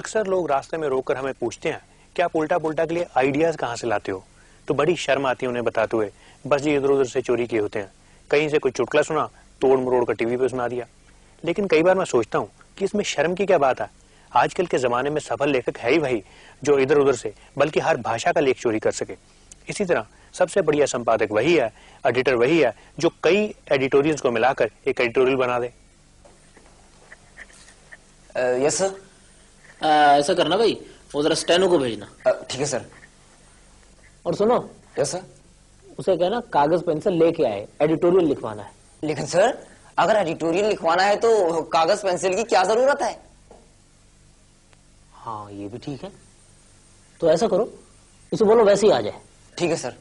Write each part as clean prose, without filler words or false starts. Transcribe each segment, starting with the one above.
अक्सर लोग रास्ते में रोककर हमें पूछते हैं कि आप उल्टा पुल्टा के लिए आइडियाज कहाँ से लाते हो, तो बड़ी शर्म आती है उन्हें बताते हुए बस जी इधर उधर से चोरी किए होते हैं, कहीं से कोई चुटकुला सुना तोड़ मरोड़ कर टीवी पे सुना दिया। लेकिन कई बार मैं सोचता हूँ कि इसमें शर्म की क्या बात है। आजकल के जमाने में सफल लेखक है ही वही जो इधर उधर से बल्कि हर भाषा का लेख चोरी कर सके। इसी तरह सबसे बढ़िया संपादक वही है, एडिटर वही है जो कई एडिटोरियल्स को मिलाकर एक एडिटोरियल बना दे। Yes sir. ऐसा करना भाई, वो जरा स्टेनो को भेजना। ठीक है सर। और सुनो। Yes sir. उसे कहना कागज पेंसिल लेके आए, एडिटोरियल लिखवाना है। लेकिन सर अगर एडिटोरियल लिखवाना है तो कागज पेंसिल की क्या जरूरत है? हाँ ये भी ठीक है, तो ऐसा करो इसे बोलो वैसे ही आ जाए। ठीक है सर।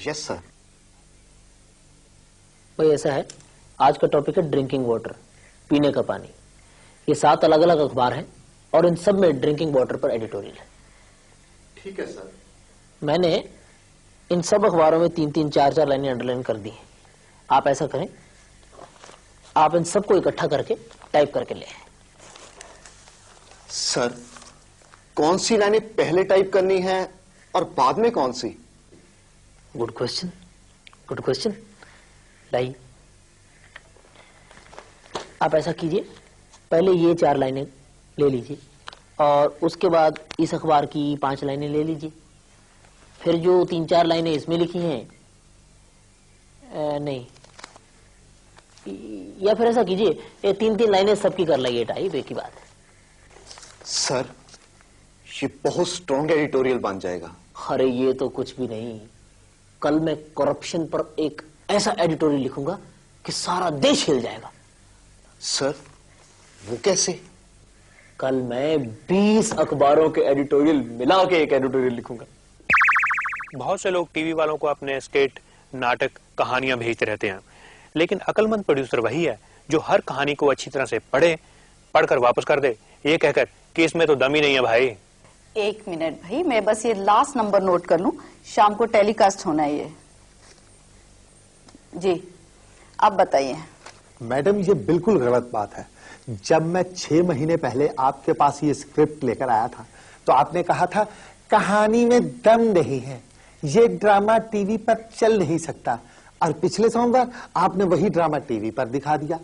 Yes sir. भाई ऐसा है, आज का टॉपिक है ड्रिंकिंग वाटर, पीने का पानी। ये 7 अलग अलग अखबार हैं और इन सब में ड्रिंकिंग वाटर पर एडिटोरियल है। ठीक है सर। मैंने इन सब अखबारों में 3-3, 4-4 लाइनें अंडरलाइन कर दी हैं। आप ऐसा करें, आप इन सबको इकट्ठा करके टाइप करके ले आए। सर कौन सी लाइनें पहले टाइप करनी है और बाद में कौन सी? Good question, good question. लाइए, आप ऐसा कीजिए, पहले ये 4 लाइनें ले लीजिए और उसके बाद इस अखबार की 5 लाइनें ले लीजिए। फिर जो 3-4 लाइनें इसमें लिखी हैं, नहीं, या फिर ऐसा कीजिए, ये 3-3 लाइनें सबकी कर लाइए टाइप, एक ही बात है। सर ये बहुत स्ट्रॉन्ग एडिटोरियल बन जाएगा। अरे ये तो कुछ भी नहीं, कल मैं करप्शन पर एक ऐसा एडिटोरियल लिखूंगा कि सारा देश हिल जाएगा। सर वो कैसे? कल मैं 20 अखबारों के एडिटोरियल मिला के एक एडिटोरियल लिखूंगा। बहुत से लोग टीवी वालों को अपने स्केट, नाटक, कहानियां भेजते रहते हैं, लेकिन अकलमंद प्रोड्यूसर वही है जो हर कहानी को अच्छी तरह से पढ़कर वापस कर दे, ये कहकर कि इसमें तो दम ही नहीं है भाई। 1 मिनट भाई, मैं बस ये लास्ट नंबर नोट कर लूं, शाम को टेलीकास्ट होना है ये। जी आप बताइए। मैडम ये बिल्कुल गलत बात है। जब मैं 6 महीने पहले आपके पास ये स्क्रिप्ट लेकर आया था तो आपने कहा था कहानी में दम नहीं है, ये ड्रामा टीवी पर चल नहीं सकता, और पिछले सोमवार आपने वही ड्रामा टीवी पर दिखा दिया।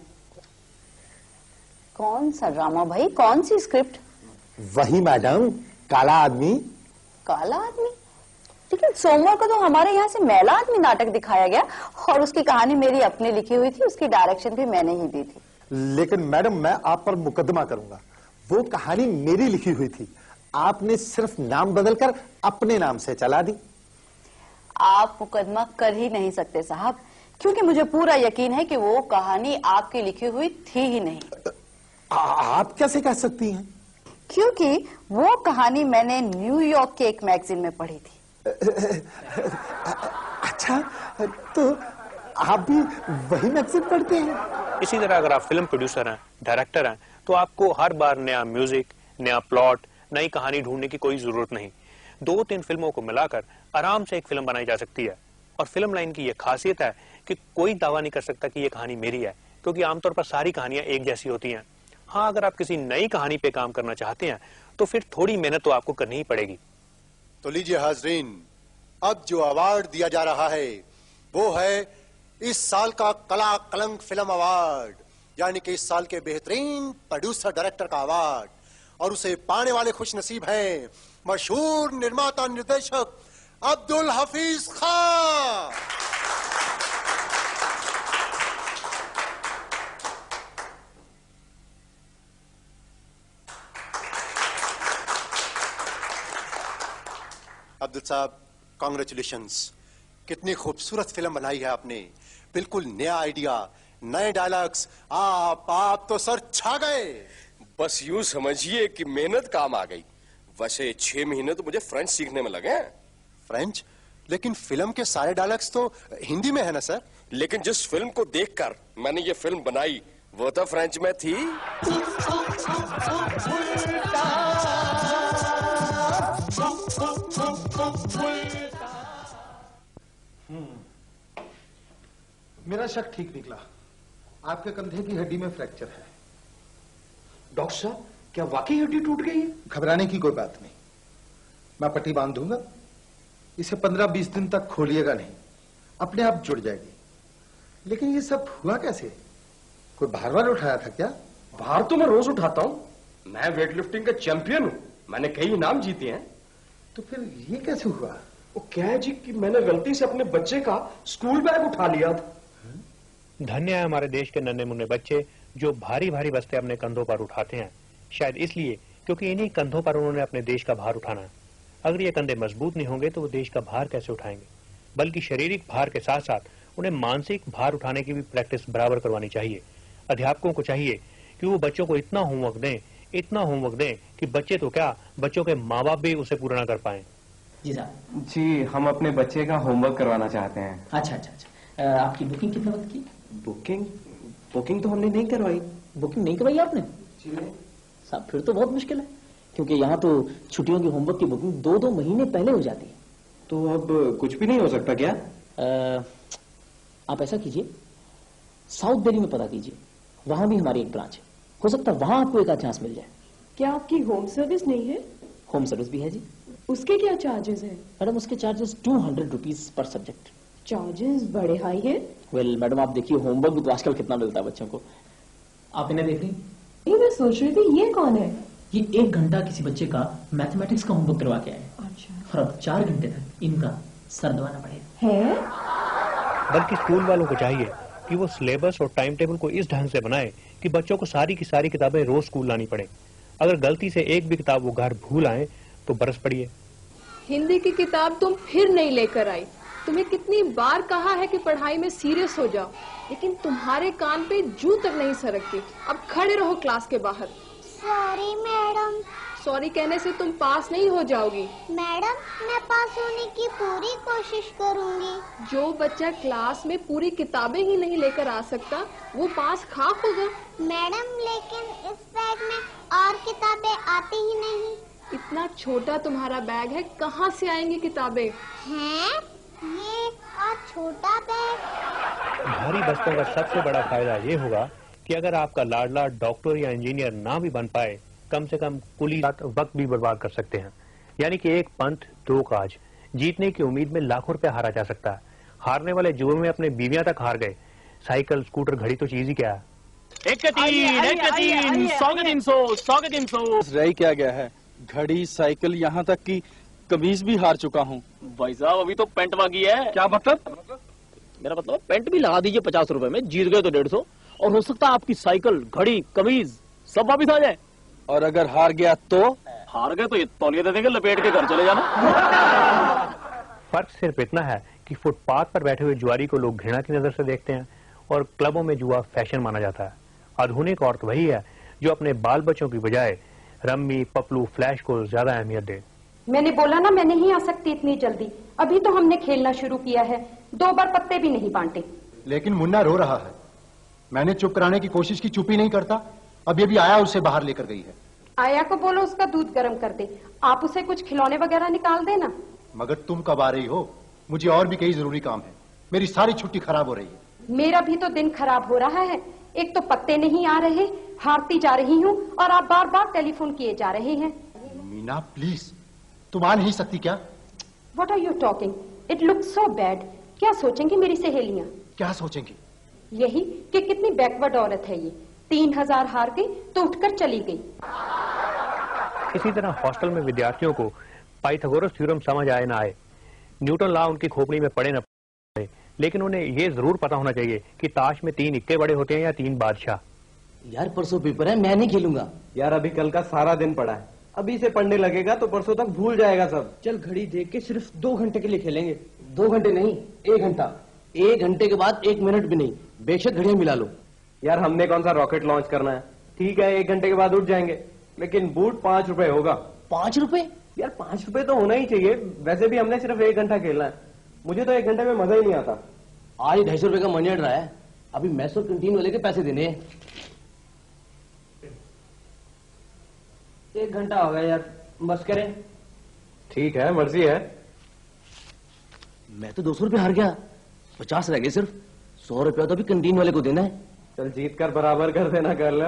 कौन सा ड्रामा भाई, कौन सी स्क्रिप्ट? वही मैडम, काला आदमी। काला आदमी? लेकिन सोमवार को तो हमारे यहाँ से मैला आदमी नाटक दिखाया गया और उसकी कहानी मेरी अपनी लिखी हुई थी, उसकी डायरेक्शन भी मैंने ही दी थी। लेकिन मैडम मैं आप पर मुकदमा करूंगा, वो कहानी मेरी लिखी हुई थी, आपने सिर्फ नाम बदलकर अपने नाम से चला दी। आप मुकदमा कर ही नहीं सकते साहब, क्योंकि मुझे पूरा यकीन है कि वो कहानी आपकी लिखी हुई थी ही नहीं। आप कैसे कह सकती हैं? क्योंकि वो कहानी मैंने न्यूयॉर्क के एक मैगजीन में पढ़ी थी। अच्छा, तो आप भी वही मैगजीन पढ़ते हैं? इसी तरह अगर आप फिल्म प्रोड्यूसर हैं, डायरेक्टर हैं, तो आपको हर बार नया म्यूजिक, नया प्लॉट, नई कहानी ढूंढने की कोई जरूरत नहीं। 2-3 फिल्मों को मिलाकर आराम से एक फिल्म बनाई जा सकती है। और फिल्म लाइन की यह खासियत है कि कोई दावा नहीं कर सकता कि यह कहानी मेरी है, क्योंकि आमतौर पर सारी कहानियां एक जैसी होती हैं। हाँ, अगर आप किसी नई कहानी पे काम करना चाहते हैं तो फिर थोड़ी मेहनत तो आपको करनी ही पड़ेगी। तो लीजिए हाजरीन, अब जो अवार्ड दिया जा रहा है वो है इस साल का कला कलंक फिल्म अवार्ड, यानी कि इस साल के बेहतरीन प्रोड्यूसर डायरेक्टर का अवार्ड। और उसे पाने वाले खुशनसीब हैं मशहूर निर्माता निर्देशक अब्दुल हफीज खान। अब्दुल साहब, कांग्रेचुलेशंस, कितनी खूबसूरत फिल्म बनाई है आपने, बिल्कुल नया आइडिया, नए डायलॉग्स, आप तो सर छा गए। बस यूं समझिए कि मेहनत काम आ गई। वैसे 6 महीने तो मुझे फ्रेंच सीखने में लगे हैं। फ्रेंच? लेकिन फिल्म के सारे डायलॉग्स तो हिंदी में है ना सर? लेकिन जिस फिल्म को देखकर मैंने ये फिल्म बनाई वो तो फ्रेंच में थी। मेरा शक ठीक निकला। आपके कंधे की हड्डी में फ्रैक्चर है। डॉक्टर साहब, क्या वाकई हड्डी टूट गई है? घबराने की कोई बात नहीं, मैं पट्टी बांध दूंगा। इसे 15-20 दिन तक खोलिएगा नहीं, अपने आप जुड़ जाएगी। लेकिन ये सब हुआ कैसे? कोई भार वार उठाया था क्या? भार तो मैं रोज उठाता हूँ। मैं वेट लिफ्टिंग का चैंपियन हूँ, मैंने कई इनाम जीते हैं। तो फिर ये कैसे हुआ? वो क्या है जी कि मैंने गलती से अपने बच्चे का स्कूल बैग उठा लिया था। धन्य है हमारे देश के नन्हे मुन्ने बच्चे जो भारी भारी बस्ते अपने कंधों पर उठाते हैं, शायद इसलिए क्योंकि इन्हीं कंधों पर उन्होंने अपने देश का भार उठाना है। अगर ये कंधे मजबूत नहीं होंगे तो वो देश का भार कैसे उठाएंगे? बल्कि शारीरिक भार के साथ साथ उन्हें मानसिक भार उठाने की भी प्रैक्टिस बराबर करवानी चाहिए। अध्यापकों को चाहिए कि वो बच्चों को इतना होमवर्क दें कि बच्चे तो क्या, बच्चों के माँ बाप भी उसे पूरा ना कर पाए। जी साहब। जी, हम अपने बच्चे का होमवर्क करवाना चाहते हैं। अच्छा। आपकी बुकिंग कितने वक्त की? बुकिंग तो हमने नहीं करवाई। बुकिंग नहीं करवाई आपने? जी नहीं। साहब फिर तो बहुत मुश्किल है, क्योंकि यहाँ तो छुट्टियों की होमवर्क की बुकिंग 2-2 महीने पहले हो जाती है। तो अब कुछ भी नहीं हो सकता क्या? आप ऐसा कीजिए, साउथ दिल्ली में पता कीजिए, वहां भी हमारी एक ब्रांच है, हो सकता है वहां आपको एक आध चांस मिल जाए। क्या आपकी होम सर्विस नहीं है? होम सर्विस भी है जी। उसके क्या चार्जेस हैं? मैडम उसके charges 200 rupees per subject. Charges बड़े हाई है। वेल मैडम आप देखिए, होमवर्क भी तो आजकल कितना मिलता है बच्चों को। आप इन्हें देख रही? ये मैं सोच रही थी ये कौन है? ये 1 घंटा किसी बच्चे का मैथमेटिक्स का होमवर्क करवा के आए। अच्छा। और अब 4 घंटे तक इनका सर दबाना पड़ेगा। है? बल्कि स्कूल वालों को चाहिए कि वो सिलेबस और टाइम टेबल को इस ढंग से बनाए कि बच्चों को सारी की सारी किताबें रोज स्कूल लानी पड़े। अगर गलती से एक भी किताब वो घर भूल आए तो बरस पड़िए। हिंदी की किताब तुम फिर नहीं लेकर आई। तुम्हें कितनी बार कहा है कि पढ़ाई में सीरियस हो जाओ, लेकिन तुम्हारे कान पे जू तक नहीं सरकती। अब खड़े रहो क्लास के बाहर। Sorry madam. सॉरी कहने से तुम पास नहीं हो जाओगी। मैडम मैं पास होने की पूरी कोशिश करूंगी। जो बच्चा क्लास में पूरी किताबें ही नहीं लेकर आ सकता वो पास खाक होगा। मैडम लेकिन इस बैग में और किताबें आती ही नहीं। इतना छोटा तुम्हारा बैग है, कहाँ से आएंगी किताबें? हैं? ये और छोटा बैग। भारी बस्तों का सबसे बड़ा फायदा ये होगा कि अगर आपका लाडला डॉक्टर या इंजीनियर ना भी बन पाए, कम से कम कुली वक्त भी बर्बाद कर सकते हैं। यानी कि एक पंथ 2 काज। जीतने की उम्मीद में लाखों रुपया हारा जा सकता है। हारने वाले जुए में अपने बीवियां तक हार गए। साइकिल स्कूटर घड़ी तो चीज ही क्या है। रह क्या गया है? घड़ी, साइकिल, यहाँ तक कि कमीज भी हार चुका हूँ। भाई साहब अभी तो पेंट बाकी है। क्या मतलब? मेरा मतलब पेंट भी लगा दीजिए 50 रुपए में, जीत गए तो 150, और हो सकता है आपकी साइकिल, घड़ी, कमीज सब वापिस आ जाए। और अगर हार गया तो? हार गए तो ये तौलिया दे देंगे, लपेट के घर चले जाना। फर्क सिर्फ इतना है कि फुटपाथ पर बैठे हुए जुआरी को लोग घृणा की नजर से देखते हैं और क्लबों में जुआ फैशन माना जाता है। आधुनिक औरत वही है जो अपने बाल बच्चों की बजाय रम्मी, पपलू, फ्लैश को ज्यादा अहमियत दे। मैंने बोला ना मैं नहीं आ सकती इतनी जल्दी। अभी तो हमने खेलना शुरू किया है, 2 बार पत्ते भी नहीं बांटे। लेकिन मुन्ना रो रहा है। मैंने चुप कराने की कोशिश की, चुप ही नहीं करता। अब ये भी आया उसे बाहर लेकर गई है। आया को बोलो उसका दूध गर्म कर दे, आप उसे कुछ खिलौने वगैरह निकाल देना। मगर तुम कब आ रही हो? मुझे और भी कई जरूरी काम है। मेरी सारी छुट्टी खराब हो रही है। मेरा भी तो दिन खराब हो रहा है। एक तो पत्ते नहीं आ रहे, हारती जा रही हूँ और आप बार बार टेलीफोन किए जा रहे हैं। मीना प्लीज, तुम आ नहीं सकती क्या? What are you talking? It looks so bad. क्या सोचेंगी मेरी सहेलियां? क्या सोचेंगी? यही कि कितनी बैकवर्ड औरत है ये। 3000 हार गई तो उठकर चली गई। इसी तरह हॉस्टल में विद्यार्थियों को पाइथागोरस थ्योरम समझ आए ना आए, न्यूटन लॉ उनकी खोपड़ी में पड़े न पड़े, लेकिन उन्हें ये जरूर पता होना चाहिए कि ताश में 3 इक्के बड़े होते हैं या 3 बादशाह। यार परसों पेपर है, मैं नहीं खेलूंगा। यार अभी कल का सारा दिन पड़ा है, अभी से पढ़ने लगेगा तो परसों तक भूल जाएगा सब। चल घड़ी देख के सिर्फ 2 घंटे के लिए खेलेंगे। 2 घंटे नहीं, 1 घंटा। 1 घंटे के बाद 1 मिनट भी नहीं, बेशक घड़ियां मिला लो। यार हमने कौन सा रॉकेट लॉन्च करना है? ठीक है 1 घंटे के बाद उठ जाएंगे, लेकिन बूट 5 रुपए होगा। 5 रुपए? यार 5 रुपए तो होना ही चाहिए। वैसे भी हमने सिर्फ 1 घंटा खेलना है, मुझे तो 1 घंटे में मजा ही नहीं आता। आज 250 रुपए का मनी रहा है, अभी मैस और कैंटीन वाले के पैसे देने हैं। 1 घंटा हो गया यार, बस करें। ठीक है, मर्जी है। मैं तो 200 रुपए हार गया, 50 रह गए सिर्फ। 100 रुपया तो अभी कैंटीन वाले को देना है। चल जीत कर बराबर कर देना कल।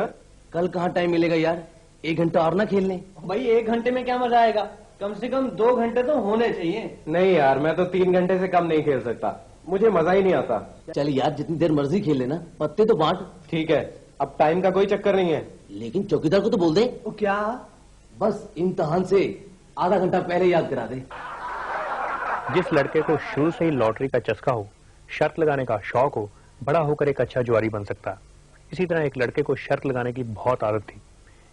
कल कहाँ टाइम मिलेगा यार, 1 घंटा और ना खेलने। भाई 1 घंटे में क्या मजा आएगा, कम से कम 2 घंटे तो होने चाहिए। नहीं यार, मैं तो 3 घंटे से कम नहीं खेल सकता, मुझे मजा ही नहीं आता। चल यार जितनी देर मर्जी खेल लेना, पत्ते तो बांट। ठीक है, अब टाइम का कोई चक्कर नहीं है। लेकिन चौकीदार को तो बोल दे। वो क्या, बस इम्तिहान से आधा घंटा पहले याद करा दे। जिस लड़के को शुरू से ही लॉटरी का चस्का हो, शर्त लगाने का शौक हो, बड़ा होकर एक अच्छा जुआरी बन सकता है। इसी तरह एक लड़के को शर्त लगाने की बहुत आदत थी।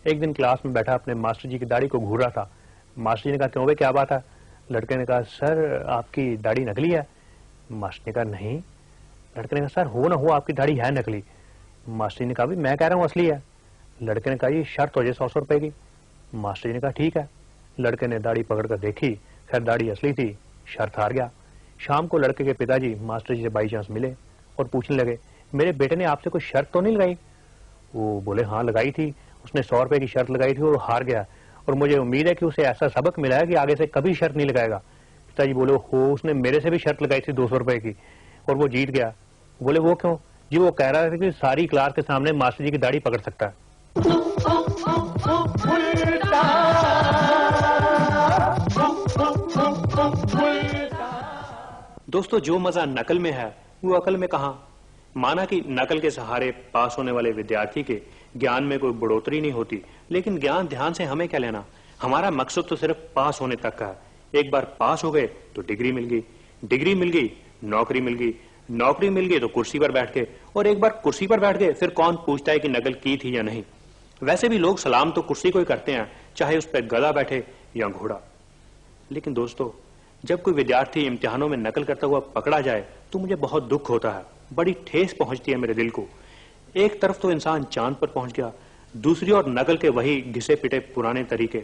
एक दिन क्लास में बैठा अपने मास्टर जी की दाढ़ी को घूर रहा था। मास्टर जी ने कहा, क्यों बे, क्या बात है? लड़के ने कहा, सर आपकी दाढ़ी नकली है। मास्टर ने कहा, नहीं। लड़के ने कहा, सर हो ना हो आपकी दाढ़ी है नकली। मास्टर जी ने कहा, मैं कह रहा हूँ असली है। लड़के ने कहा, ये शर्त हो जाए 100 रुपए की। मास्टर जी ने कहा, ठीक है। लड़के ने दाढ़ी पकड़कर देखी, खैर दाढ़ी असली थी, शर्त हार गया। शाम को लड़के के पिताजी मास्टर जी से बाई चांस मिले और पूछने लगे, मेरे बेटे ने आपसे कोई शर्त तो नहीं लगाई? वो बोले, हाँ लगाई थी, उसने 100 रुपए की शर्त लगाई थी और हार गया, और मुझे उम्मीद है कि उसे ऐसा सबक मिला है कि आगे से कभी शर्त नहीं लगाएगा। पिताजी बोले, हो उसने मेरे से भी शर्त लगाई थी 200 रुपए की और वो जीत गया। बोले, वो क्यों? जी वो कह रहा था कि सारी क्लास के सामने मास्टर जी की दाढ़ी पकड़ सकता है। दोस्तों, जो मजा नकल में है वो अकल में कहां? माना कि नकल के सहारे पास होने वाले विद्यार्थी के ज्ञान में कोई बढ़ोतरी नहीं होती, लेकिन ज्ञान ध्यान से हमें क्या लेना? हमारा मकसद तो सिर्फ पास होने तक का है। एक बार पास हो गए तो डिग्री मिल गई, डिग्री मिल गई नौकरी मिल गई, नौकरी मिल गई तो कुर्सी पर बैठ गए, और एक बार कुर्सी पर बैठ गए फिर कौन पूछता है कि नकल की थी या नहीं। वैसे भी लोग सलाम तो कुर्सी को ही करते हैं, चाहे उस पर गधा बैठे या घोड़ा। लेकिन दोस्तों, जब कोई विद्यार्थी इम्तिहानों में नकल करता हुआ पकड़ा जाए तो मुझे बहुत दुख होता है, बड़ी ठेस पहुंचती है मेरे दिल को। एक तरफ तो इंसान चांद पर पहुंच गया, दूसरी ओर नकल के वही घिसे पिटे पुराने तरीके।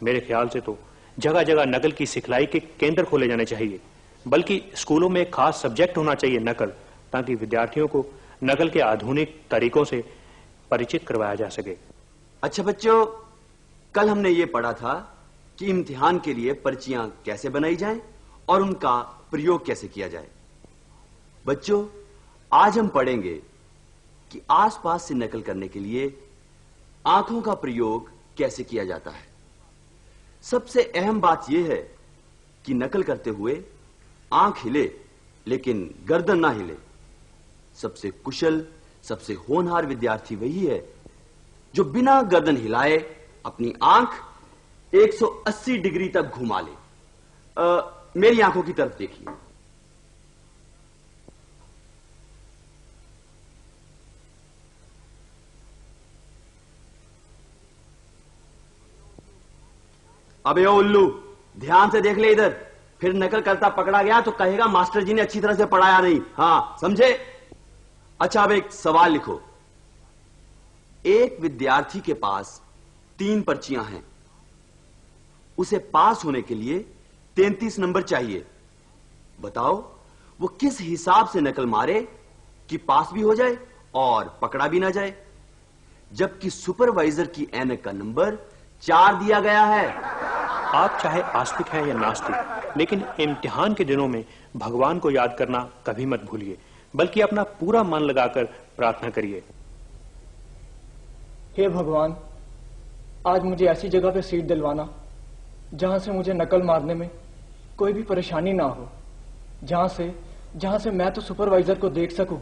मेरे ख्याल से तो जगह जगह नकल की सिखलाई के केंद्र खोले जाने चाहिए, बल्कि स्कूलों में एक खास सब्जेक्ट होना चाहिए नकल, ताकि विद्यार्थियों को नकल के आधुनिक तरीकों से परिचित करवाया जा सके। अच्छा बच्चों, कल हमने ये पढ़ा था कि इम्तिहान के लिए पर्चियां कैसे बनाई जाएं और उनका प्रयोग कैसे किया जाए। बच्चों, आज हम पढ़ेंगे कि आसपास से नकल करने के लिए आंखों का प्रयोग कैसे किया जाता है। सबसे अहम बात यह है कि नकल करते हुए आंख हिले लेकिन गर्दन ना हिले। सबसे कुशल, सबसे होनहार विद्यार्थी वही है जो बिना गर्दन हिलाए अपनी आंख 180 डिग्री तक घुमा ले। मेरी आंखों की तरफ देखिए। अबे ओ उल्लू, ध्यान से देख ले इधर, फिर नकल करता पकड़ा गया तो कहेगा मास्टर जी ने अच्छी तरह से पढ़ाया नहीं। हाँ समझे? अच्छा, अब एक सवाल लिखो। एक विद्यार्थी के पास 3 पर्चियां हैं, उसे पास होने के लिए 33 नंबर चाहिए। बताओ वो किस हिसाब से नकल मारे कि पास भी हो जाए और पकड़ा भी ना जाए, जबकि सुपरवाइजर की ऐनक का नंबर 4 दिया गया है। आप चाहे आस्तिक हैं या नास्तिक, लेकिन इम्तिहान के दिनों में भगवान को याद करना कभी मत भूलिए, बल्कि अपना पूरा मन लगाकर प्रार्थना करिए। हे भगवान, आज मुझे ऐसी जगह पे सीट दिलवाना जहां से मुझे नकल मारने में कोई भी परेशानी ना हो, जहां से मैं तो सुपरवाइजर को देख सकूं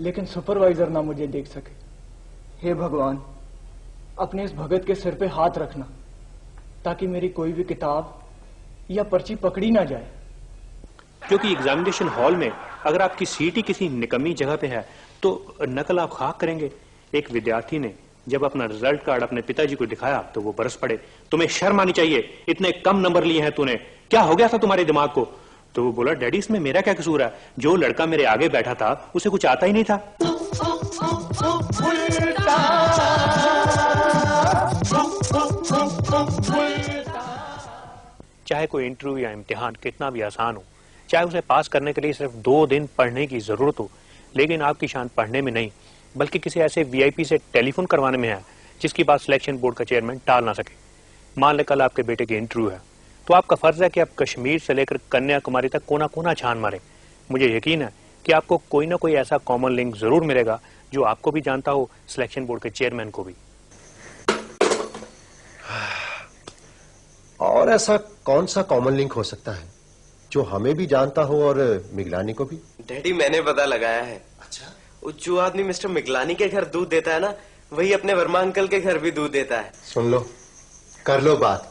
लेकिन सुपरवाइजर ना मुझे देख सके। हे भगवान, अपने इस भगत के सिर पे हाथ रखना ताकि मेरी कोई भी किताब या पर्ची पकड़ी ना जाए। क्योंकि एग्जामिनेशन हॉल में अगर आपकी सीट ही किसी निकम्मी जगह पे है तो नकल आप खाक करेंगे। एक विद्यार्थी ने जब अपना रिजल्ट कार्ड अपने पिताजी को दिखाया तो वो बरस पड़े, तुम्हें शर्म आनी चाहिए, इतने कम नंबर लिए हैं तूने, क्या हो गया था तुम्हारे दिमाग को? तो वो बोला, डैडी इसमें मेरा क्या कसूर है, जो लड़का मेरे आगे बैठा था उसे कुछ आता ही नहीं था। चाहे कोई इंटरव्यू या इम्तिहान कितना भी आसान हो, चाहे उसे पास करने के लिए सिर्फ 2 दिन पढ़ने की जरूरत हो, लेकिन आपकी शान पढ़ने में नहीं बल्कि किसी ऐसे वीआईपी से टेलीफोन करवाने में है जिसकी बात सिलेक्शन बोर्ड का चेयरमैन टाल ना सके। मान ले कल आपके बेटे की इंटरव्यू है तो आपका फर्ज है कि आप कश्मीर से लेकर कन्याकुमारी तक कोना कोना छान मारे। मुझे यकीन है कि आपको कोई ना कोई ऐसा कॉमन लिंक जरूर मिलेगा जो आपको भी जानता हो, सिलेक्शन बोर्ड के चेयरमैन को भी। और ऐसा कौन सा कॉमन लिंक हो सकता है जो हमें भी जानता हो और मिगलानी को भी? डैडी मैंने पता लगाया है। अच्छा? जो आदमी मिस्टर मिगलानी के घर दूध देता है ना, वही अपने वर्मा अंकल के घर भी दूध देता है। सुन लो, कर लो बात।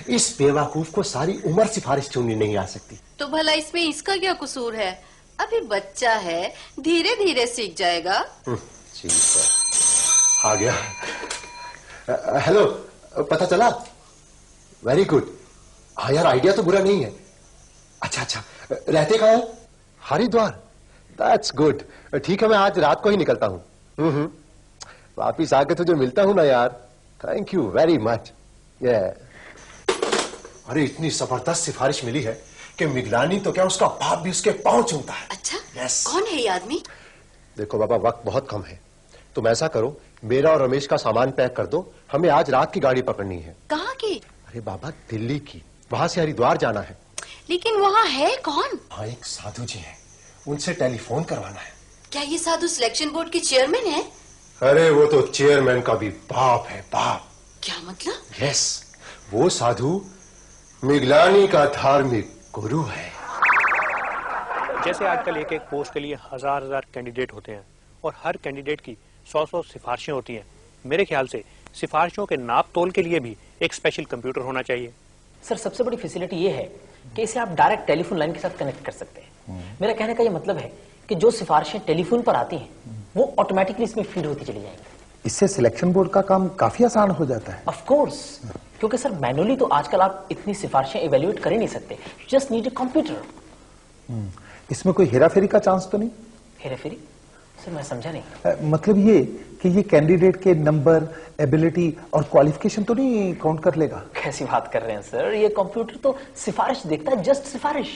इस बेवकूफ को सारी उम्र सिफारिश चुननी नहीं आ सकती। तो भला इसमें इसका क्या कसूर है? अभी बच्चा है, धीरे धीरे सीख जाएगा। ठीक है, आ गया। हेलो, पता चला? Very good. हाँ यार, आइडिया तो बुरा नहीं है। अच्छा, रहते कहाँ हैं? हरिद्वार। That's good. ठीक है, मैं आज रात को ही निकलता हूँ। वापिस आके तुझे मिलता हूँ ना यार। Thank you very much. अरे इतनी जबरदस्त सिफारिश मिली है कि मिगलानी तो क्या, उसका बाप भी उसके पांव चूमता है। अच्छा? Yes. कौन है ये आदमी? देखो बाबा, वक्त बहुत कम है। तुम ऐसा करो, मेरा और रमेश का सामान पैक कर दो, हमें आज रात की गाड़ी पकड़नी है। कहाँ की? अरे बाबा, दिल्ली की। वहां से हरिद्वार जाना है। लेकिन वहाँ है कौन? हाँ, एक साधु जी हैं, उनसे टेलीफोन करवाना है। क्या ये साधु सिलेक्शन बोर्ड के चेयरमैन है? अरे वो तो चेयरमैन का भी बाप है, बाप। क्या मतलब? यस, वो साधु मिगलानी का धार्मिक गुरु है। जैसे आजकल एक एक पोस्ट के लिए हजार कैंडिडेट होते हैं और हर कैंडिडेट की 100 सिफारिशें होती हैं, मेरे ख्याल से सिफारिशों के नाप तोल के लिए भी एक स्पेशल कंप्यूटर होना चाहिए। सर, सबसे बड़ी फैसिलिटी ये है कि इसे आप डायरेक्ट टेलीफोन लाइन के साथ कनेक्ट कर सकते हैं। मेरा कहने का ये मतलब है कि जो सिफारिशें टेलीफोन पर आती हैं वो ऑटोमेटिकली इसमें फीड होती चली जाएंगी। इससे सिलेक्शन बोर्ड का काम काफी आसान हो जाता है। ऑफ कोर्स, क्योंकि सर मैनुअली तो आजकल आप इतनी सिफारिशें इवेल्युएट कर ही नहीं सकते। Just need a computer. इसमें कोई हेराफेरी का चांस तो नहीं? हेराफेरी? सर मैं समझा नहीं। मतलब ये कि ये कैंडिडेट के नंबर, एबिलिटी और क्वालिफिकेशन तो नहीं काउंट कर लेगा? कैसी बात कर रहे हैं सर, ये कंप्यूटर तो सिफारिश देखता है, जस्ट सिफारिश।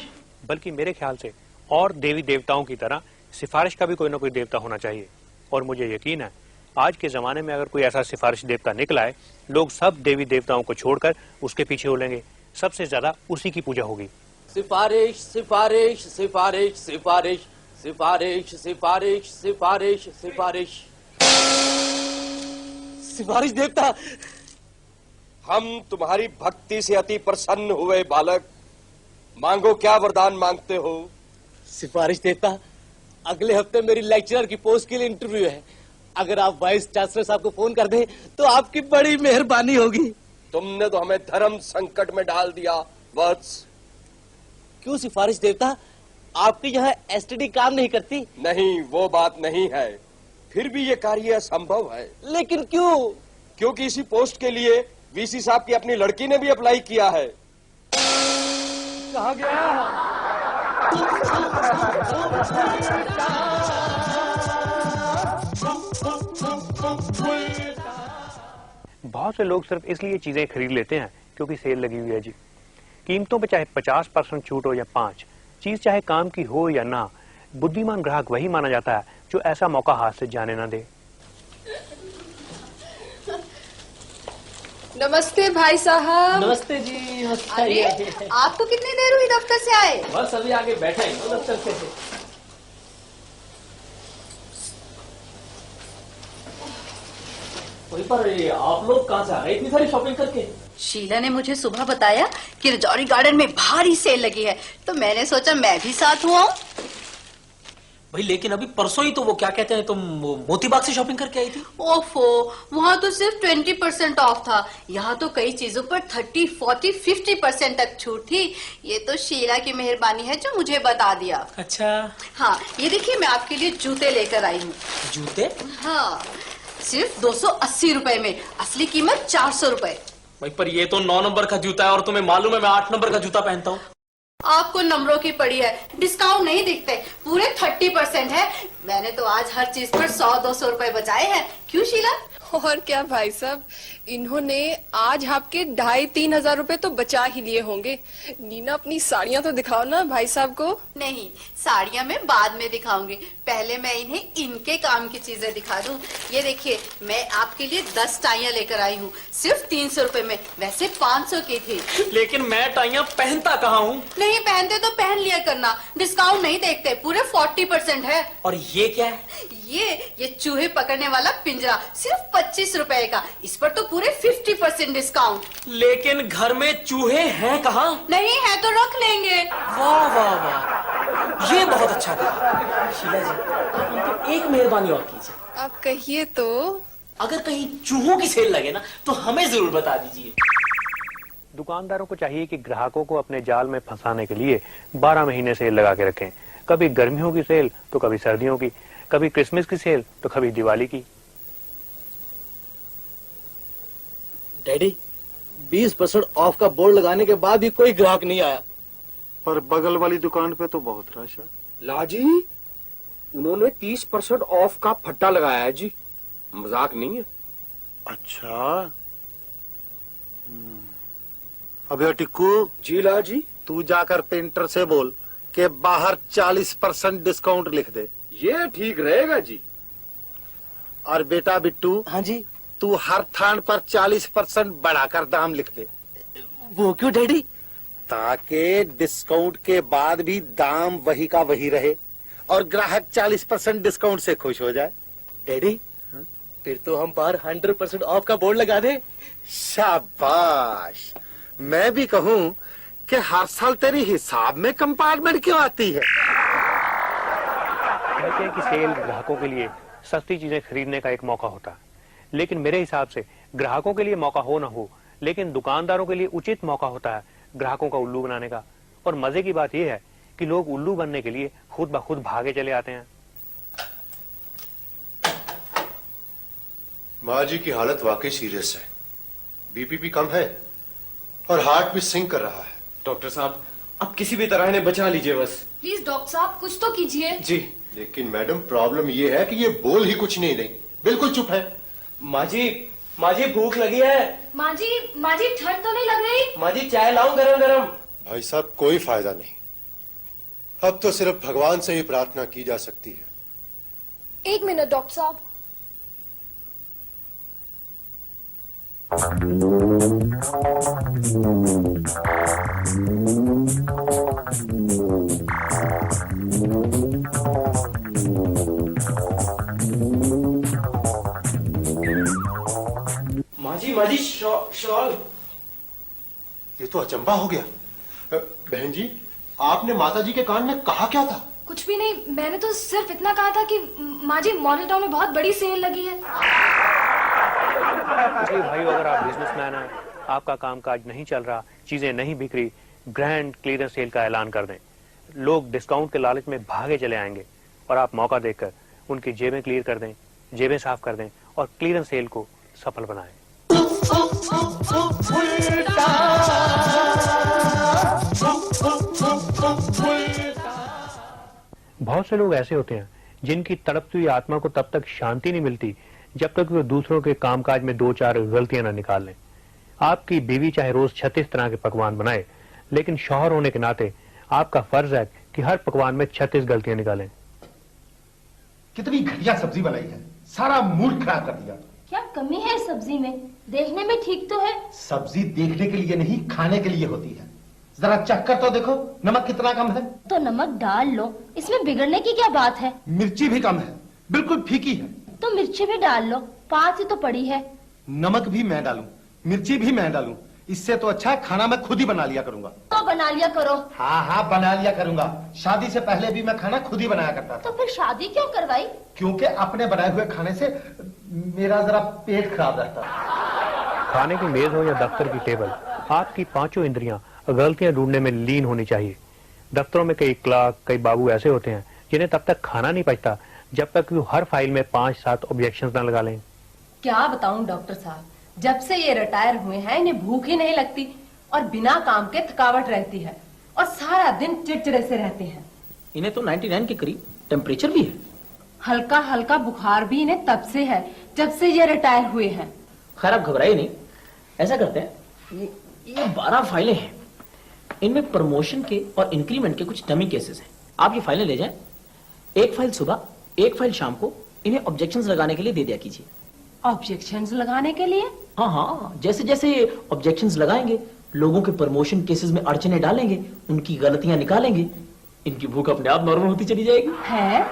बल्कि मेरे ख्याल से और देवी देवताओं की तरह सिफारिश का भी कोई ना कोई देवता होना चाहिए। और मुझे यकीन है आज के जमाने में अगर कोई ऐसा सिफारिश देवता निकल आए, लोग सब देवी देवताओं को छोड़कर उसके पीछे हो लेंगे। सबसे ज्यादा उसी की पूजा होगी। सिफारिश सिफारिश सिफारिश सिफारिश सिफारिश सिफारिश सिफारिश सिफारिश। सिफारिश देवता, हम तुम्हारी भक्ति से अति प्रसन्न हुए बालक। मांगो, क्या वरदान मांगते हो? सिफारिश देवता, अगले हफ्ते मेरी लेक्चरर की पोस्ट के लिए इंटरव्यू है। अगर आप वाइस चांसलर साहब को फोन कर दें तो आपकी बड़ी मेहरबानी होगी। तुमने तो हमें धर्म संकट में डाल दिया वत्स। क्यों सिफारिश देवता, आपके यहाँ एसटीडी काम नहीं करती? नहीं, वो बात नहीं है। फिर भी ये कार्य असंभव है। लेकिन क्यों? क्योंकि इसी पोस्ट के लिए वीसी साहब की अपनी लड़की ने भी अप्लाई किया है। कहाँ गया? बहुत से लोग सिर्फ इसलिए चीजें खरीद लेते हैं क्योंकि सेल लगी हुई है जी। कीमतों पे चाहे 50% छूट हो या 5, चीज चाहे काम की हो या ना, बुद्धिमान ग्राहक वही माना जाता है जो ऐसा मौका हाथ से जाने ना दे। नमस्ते भाई साहब। नमस्ते जी। नमस्ते। अरे आपको कितनी देर हुई दफ्तर से आए? बस अभी आगे बैठे हैं दफ्तर से। वहीं पर आप लोग कहाँ से आ रहे? इतनी सारी शॉपिंग करके? शीला ने मुझे सुबह बताया कि रजौरी गार्डन में भारी सेल लगी है, तो मैंने सोचा मैं भी साथ हुआ। भाई लेकिन अभी परसों ही तो वो क्या कहते हैं, तुम मोतीबाग से शॉपिंग करके आई थी। ओफो, वहाँ तो सिर्फ 20% ऑफ था। यहाँ तो कई चीजों पर 30, 40, 50% तक छूट थी। ये तो शीला की मेहरबानी है जो मुझे बता दिया। अच्छा। हाँ, ये देखिए मैं आपके लिए जूते लेकर आई हूँ। जूते? हाँ, सिर्फ 280 रुपए में, असली कीमत 400 रुपए। भाई पर ये तो 9 नंबर का जूता है और तुम्हें मालूम है मैं 8 नंबर का जूता पहनता हूँ। आपको नंबरों की पड़ी है, डिस्काउंट नहीं दिखते, पूरे 30% है। मैंने तो आज हर चीज पर 100-200 रुपए बचाए हैं। क्यों शीला? और क्या भाई साहब, इन्होंने आज आपके 2,500-3 हजार रुपए तो बचा ही लिए होंगे। नीना अपनी साड़ियां तो दिखाओ ना भाई साहब को। नहीं, साड़ियां मैं बाद में दिखाऊंगी, पहले मैं इन्हें इनके काम की चीजें दिखा दूं। ये देखिए, मैं आपके लिए 10 टाइयां लेकर आई हूँ, सिर्फ 300 रुपए में, वैसे 500 की थी। लेकिन मैं टाइयां पहनता कहाँ हूँ? नहीं पहनते तो पहन लिया करना, डिस्काउंट नहीं देखते, पूरे 40% है। और ये क्या है? ये चूहे पकड़ने वाला पिंजरा, सिर्फ 25 रुपए का, इस पर तो पूरे 50% डिस्काउंट। लेकिन घर में चूहे हैं कहाँ? नहीं है तो रख लेंगे। वाह वाह वाह, ये बहुत अच्छा कहा। शीला जी, आप उनको एक मेहरबानी और कीजिए। आप कहिए तो। अगर कहीं चूहों की सेल लगे ना तो हमें जरूर बता दीजिए। दुकानदारों को चाहिए कि ग्राहकों को अपने जाल में फंसाने के लिए 12 महीने सेल लगा के रखें। कभी गर्मियों की सेल तो कभी सर्दियों की, कभी क्रिसमस की सेल तो कभी दिवाली की। डैडी, 20% ऑफ का बोर्ड लगाने के बाद भी कोई ग्राहक नहीं आया। पर बगल वाली दुकान पे तो बहुत रश है। लाजी, उन्होंने 30% ऑफ का फट्टा लगाया है जी, मजाक नहीं है। अच्छा। अबे टिक्कू। जी लाजी। तू जाकर पेंटर से बोल कि बाहर 40% डिस्काउंट लिख दे। ये ठीक रहेगा जी। और बेटा बिट्टू। हाँ जी। तू हर थान पर 40% बढ़ाकर दाम लिख दे। वो क्यों डैडी? ताकि डिस्काउंट के बाद भी दाम वही का वही रहे और ग्राहक 40% डिस्काउंट से खुश हो जाए। डैडी, फिर तो हम बाहर 100% ऑफ का बोर्ड लगा दे। शाबाश। मैं भी कहूँ कि हर साल तेरी हिसाब में कंपार्टमेंट क्यों आती है? कहते हैं कि सेल ग्राहकों के लिए सस्ती चीजें खरीदने का एक मौका होता है, लेकिन मेरे हिसाब से ग्राहकों के लिए मौका हो ना हो, लेकिन दुकानदारों के लिए उचित मौका होता है ग्राहकों का उल्लू बनाने का। और मजे की बात यह है कि लोग उल्लू बनने के लिए खुद ब खुद भागे चले आते हैं। माँ जी की हालत वाकई सीरियस है, बीपी भी कम है और हार्ट भी सिंक कर रहा है। डॉक्टर साहब, अब किसी भी तरह इन्हें बचा लीजिए बस। प्लीज डॉक्टर साहब, कुछ तो कीजिए। जी। लेकिन मैडम, प्रॉब्लम ये है कि ये बोल ही कुछ नहीं रही, बिल्कुल चुप है। माँ जी, भूख लगी है। माँ जी ठंड तो नहीं लग रही? माँ जी, चाय लाऊं गरम गरम? भाई साहब, कोई फायदा नहीं, अब तो सिर्फ भगवान से ही प्रार्थना की जा सकती है। 1 मिनट डॉक्टर साहब। माँ जी शॉल। ये तो अचंबा हो गया। बहन जी, आपने माता जी के कान में कहा क्या था? कुछ भी नहीं, मैंने तो सिर्फ इतना कहा था कि माँ जी, मॉडल टाउन में बहुत बड़ी सेल लगी है। भाई, अगर आप बिजनेसमैन हैं, आपका कामकाज नहीं चल रहा, चीजें नहीं बिक रही, ग्रैंड क्लियरेंस सेल का ऐलान कर दें। लोग डिस्काउंट के लालच में भागे चले आएंगे और आप मौका देकर उनकी जेबें क्लियर कर दें, जेबें साफ कर दें और क्लियरेंस सेल को सफल बनाएं। बहुत से लोग ऐसे होते हैं जिनकी तड़पती हुई आत्मा को तब तक शांति नहीं मिलती जब तक वे दूसरों के कामकाज में 2-4 गलतियां न निकाल लें। आपकी बीवी चाहे रोज 36 तरह के पकवान बनाए, लेकिन शौहर होने के नाते आपका फर्ज है कि हर पकवान में 36 गलतियां निकालें। कितनी घटिया सब्जी बनाई है, सारा मूड खराब कर दिया। क्या कमी है सब्जी में? देखने में ठीक तो है। सब्जी देखने के लिए नहीं, खाने के लिए होती है। जरा चखकर तो देखो, नमक कितना कम है। तो नमक डाल लो, इसमें बिगड़ने की क्या बात है? मिर्ची भी कम है, बिल्कुल फीकी है। तो मिर्ची भी डाल लो, पास ही तो पड़ी है। नमक भी मैं डालूं, मिर्ची भी मैं डालूं, इससे तो अच्छा खाना मैं खुद ही बना लिया करूंगा। तो बना लिया करो। हाँ, बना लिया करूंगा। शादी से पहले भी मैं खाना खुद ही बनाया करता था। तो फिर शादी क्यों करवाई? क्योंकि अपने बनाए हुए खाने से मेरा जरा पेट खराब रहता है। खाने की मेज हो या दफ्तर की टेबल, आपकी 5 इंद्रियां गलतियां ढूंढने में लीन होनी चाहिए। दफ्तरों में कई क्लर्क, कई बाबू ऐसे होते हैं जिन्हें तब तक खाना नहीं पचता जब तक वो हर फाइल में 5-7 ऑब्जेक्शंस न लगा लें। क्या बताऊं डॉक्टर साहब, जब से ये रिटायर हुए हैं इन्हें भूख ही नहीं लगती और बिना काम के थकावट रहती है और सारा दिन चिड़चिड़े से रहते हैं। इन्हें तो 99 के करीब टेम्परेचर भी है। हल्का हल्का बुखार भी इन्हें तब से है जब से ये रिटायर हुए हैं। खैर आप घबराइए नहीं, ऐसा करते हैं, ये 12 फाइलें हैं, इनमें प्रमोशन के और इंक्रीमेंट के कुछ डमी केसेस हैं। आप ये फाइलें ले जाएं, एक फाइल सुबह, एक फाइल शाम को इन्हें ऑब्जेक्शंस लगाने के लिए दे दिया कीजिए। ऑब्जेक्शंस लगाने के लिए? हाँ हाँ, जैसे जैसे ऑब्जेक्शंस लगाएंगे, लोगों के प्रमोशन केसेस में अड़चने डालेंगे, उनकी गलतियां निकालेंगे, इनकी भूख अपने आप नॉर्मल होती चली जाएगी। है?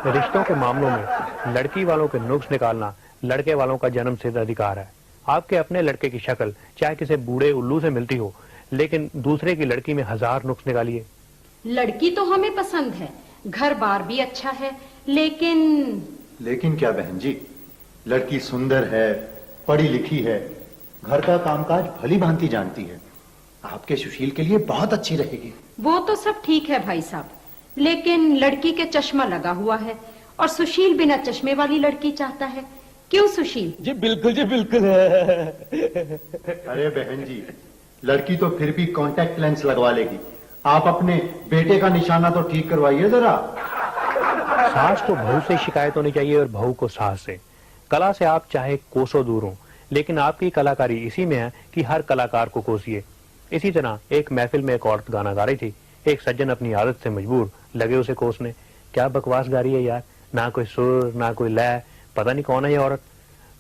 रिश्तों के मामलों में लड़की वालों के नुक्स निकालना लड़के वालों का जन्मसिद्ध अधिकार है। आपके अपने लड़के की शक्ल चाहे किसी बूढ़े उल्लू से मिलती हो, लेकिन दूसरे की लड़की में 1000 नुक्स निकालिए। लड़की तो हमें पसंद है, घर बार भी अच्छा है, लेकिन क्या बहन जी, लड़की सुंदर है, पढ़ी लिखी है, घर का कामकाज भली भांति जानती है, आपके सुशील के लिए बहुत अच्छी रहेगी। वो तो सब ठीक है भाई साहब, लेकिन लड़की के चश्मा लगा हुआ है और सुशील बिना चश्मे वाली लड़की चाहता है। क्यों सुशील? जी बिल्कुल है। अरे बहन जी, लड़की तो फिर भी कॉन्टैक्ट लेंस लगवा लेगी, आप अपने बेटे का निशाना तो ठीक करवाइए जरा। सास को बहू से शिकायत होनी चाहिए और बहू को सास से। कला से आप चाहे कोसों दूर हो, लेकिन आपकी कलाकारी इसी में है कि हर कलाकार को कोसिए। इसी तरह एक महफिल में एक औरत गाना गा रही थी, एक सज्जन अपनी आदत से मजबूर लगे उसे कोसने। क्या बकवास गा रही है यार, ना कोई सुर ना कोई लय, पता नहीं कौन है ये औरत।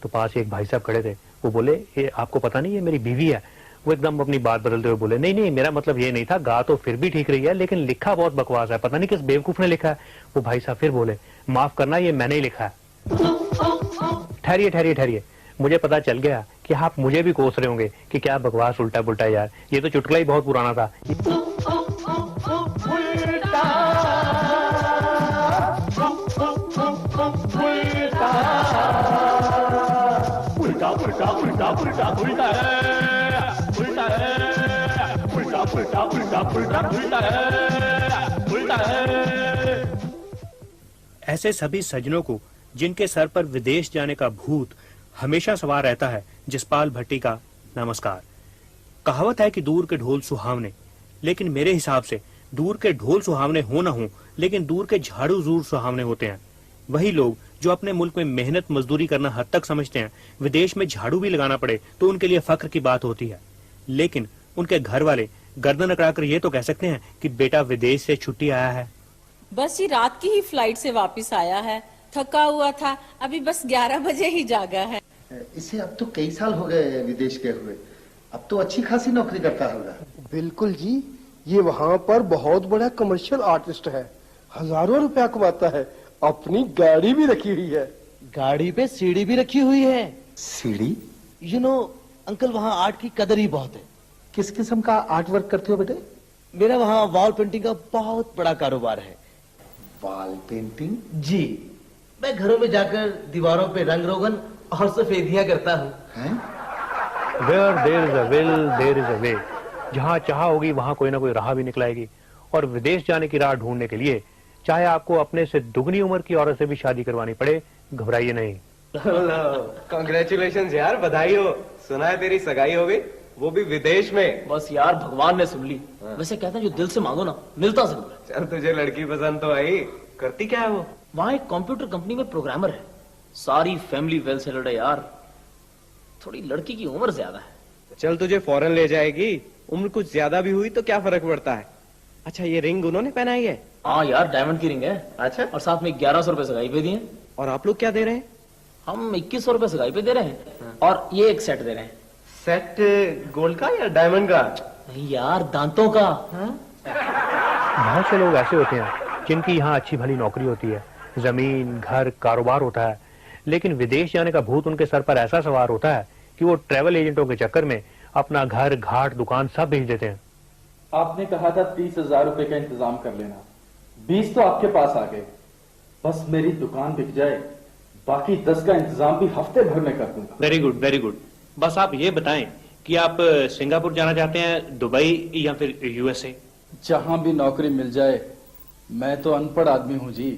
तो पास एक भाई साहब खड़े थे, वो बोले ये आपको पता नहीं, ये मेरी बीवी है। वो एकदम अपनी बात बदलते हुए बोले, नहीं मेरा मतलब ये नहीं था, गा तो फिर भी ठीक रही है, लेकिन लिखा बहुत बकवास है, पता नहीं किस बेवकूफ ने लिखा है। वो भाई साहब फिर बोले, माफ करना ये मैंने ही लिखा है। ठहरिए, मुझे पता चल गया कि आप मुझे भी कोस रहे होंगे कि क्या बकवास उल्टा पुल्टा यार, ये तो चुटकुला ही बहुत पुराना था। ऐसे सभी सज्जनों को जिनके सर पर विदेश जाने का भूत हमेशा सवार रहता है, जसपाल भट्टी का नमस्कार। कहावत है कि दूर के ढोल सुहावने, लेकिन मेरे हिसाब से दूर के ढोल सुहावने हो ना हो, लेकिन दूर के झाड़ू जरूर सुहावने होते हैं। वही लोग जो अपने मुल्क में मेहनत मजदूरी करना हद तक समझते हैं, विदेश में झाड़ू भी लगाना पड़े तो उनके लिए फख्र की बात होती है। लेकिन उनके घर वाले गर्दन अकड़ाकर ये तो कह सकते हैं कि बेटा विदेश से छुट्टी आया है। बस ये रात की ही फ्लाइट से वापस आया है, थका हुआ था, अभी बस 11 बजे ही जागा है। इसे अब तो कई साल हो गए विदेश गए हुए, अब तो अच्छी खासी नौकरी करता होगा। बिल्कुल जी, ये वहाँ पर बहुत बड़ा कमर्शियल आर्टिस्ट है, हजारों रुपया कमाता है, अपनी गाड़ी भी रखी हुई है। गाड़ी पे सीढ़ी भी रखी हुई है। सीढ़ी? यू नो अंकल, वहाँ आर्ट की कदर ही बहुत है। किस किस्म का आर्ट वर्क करते हो बेटे? मेरा वहाँ वॉल पेंटिंग का बहुत बड़ा कारोबार है। Wall painting? जी, मैं घरों में जाकर दीवारों पे रंग रोगन और सफेदियां करता हूँ। Where there is a will, there is a way। जहाँ चाह होगी वहाँ कोई ना कोई राह भी निकलाएगी। और विदेश जाने की राह ढूंढने के लिए चाहे आपको अपने से दुगनी उम्र की औरत से भी शादी करवानी पड़े, घबराइए नहीं। कांग्रेचुलेशंस यार, बधाई हो। सुना है तेरी सगाई हो गई, वो भी विदेश में। बस यार भगवान ने सुन ली। वैसे कहते हैं जो दिल से मांगो ना मिलता जरूर है। चल तुझे लड़की पसंद तो आई, करती क्या है वो? वहाँ एक कंप्यूटर कंपनी में प्रोग्रामर है, सारी फैमिली वेल सेटल्ड है यार, थोड़ी लड़की की उम्र ज्यादा है। चल तुझे फॉरेन ले जाएगी, उम्र कुछ ज्यादा भी हुई तो क्या फर्क पड़ता है। अच्छा ये रिंग उन्होंने पहनाई है? हाँ यार, डायमंड की रिंग है। अच्छा, और साथ में 1100 रुपए सगाई पे दिए। और आप लोग क्या दे रहे हैं? हम 2100 रुपए सगाई पे दे रहे हैं, और ये एक सेट दे रहे हैं। सेट गोल्ड का या डायमंड का? नहीं यार, दांतों का। बहुत से लोग ऐसे होते हैं जिनकी यहाँ अच्छी भली नौकरी होती है, जमीन घर कारोबार होता है, लेकिन विदेश जाने का भूत उनके सर पर ऐसा सवार होता है कि वो ट्रेवल एजेंटों के चक्कर में अपना घर घाट दुकान सब भेज देते हैं। आपने कहा था 30,000 रुपए का इंतजाम कर लेना, 20 तो आपके पास आ गए। बस मेरी दुकान बिक जाए, बाकी 10 का इंतजाम भी हफ्ते भर में कर दूंगा। Very good very good. बस आप ये बताएं कि आप सिंगापुर जाना चाहते हैं, दुबई या फिर यूएसए? जहां भी नौकरी मिल जाए। मैं तो अनपढ़ आदमी हूँ जी।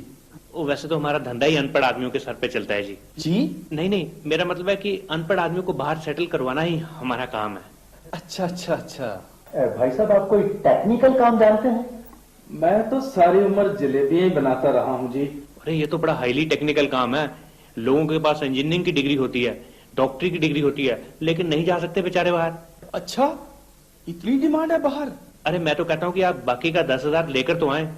वैसे तो हमारा धंधा ही अनपढ़ आदमियों के सर पे चलता है जी। जी? नहीं, मेरा मतलब है कि अनपढ़ आदमियों को बाहर सेटल करवाना ही हमारा काम है। अच्छा। भाई साहब, आप कोई टेक्निकल काम जानते हैं? मैं तो सारी उम्र जलेबियां ही बनाता रहा हूँ जी। अरे ये तो बड़ा हाईली टेक्निकल काम है। लोगों के पास इंजीनियरिंग की डिग्री होती है, डॉक्टरी की डिग्री होती है, लेकिन नहीं जा सकते बेचारे बाहर। अच्छा, इतनी डिमांड है बाहर? अरे मैं तो कहता हूँ कि आप बाकी का 10,000 लेकर तो आए,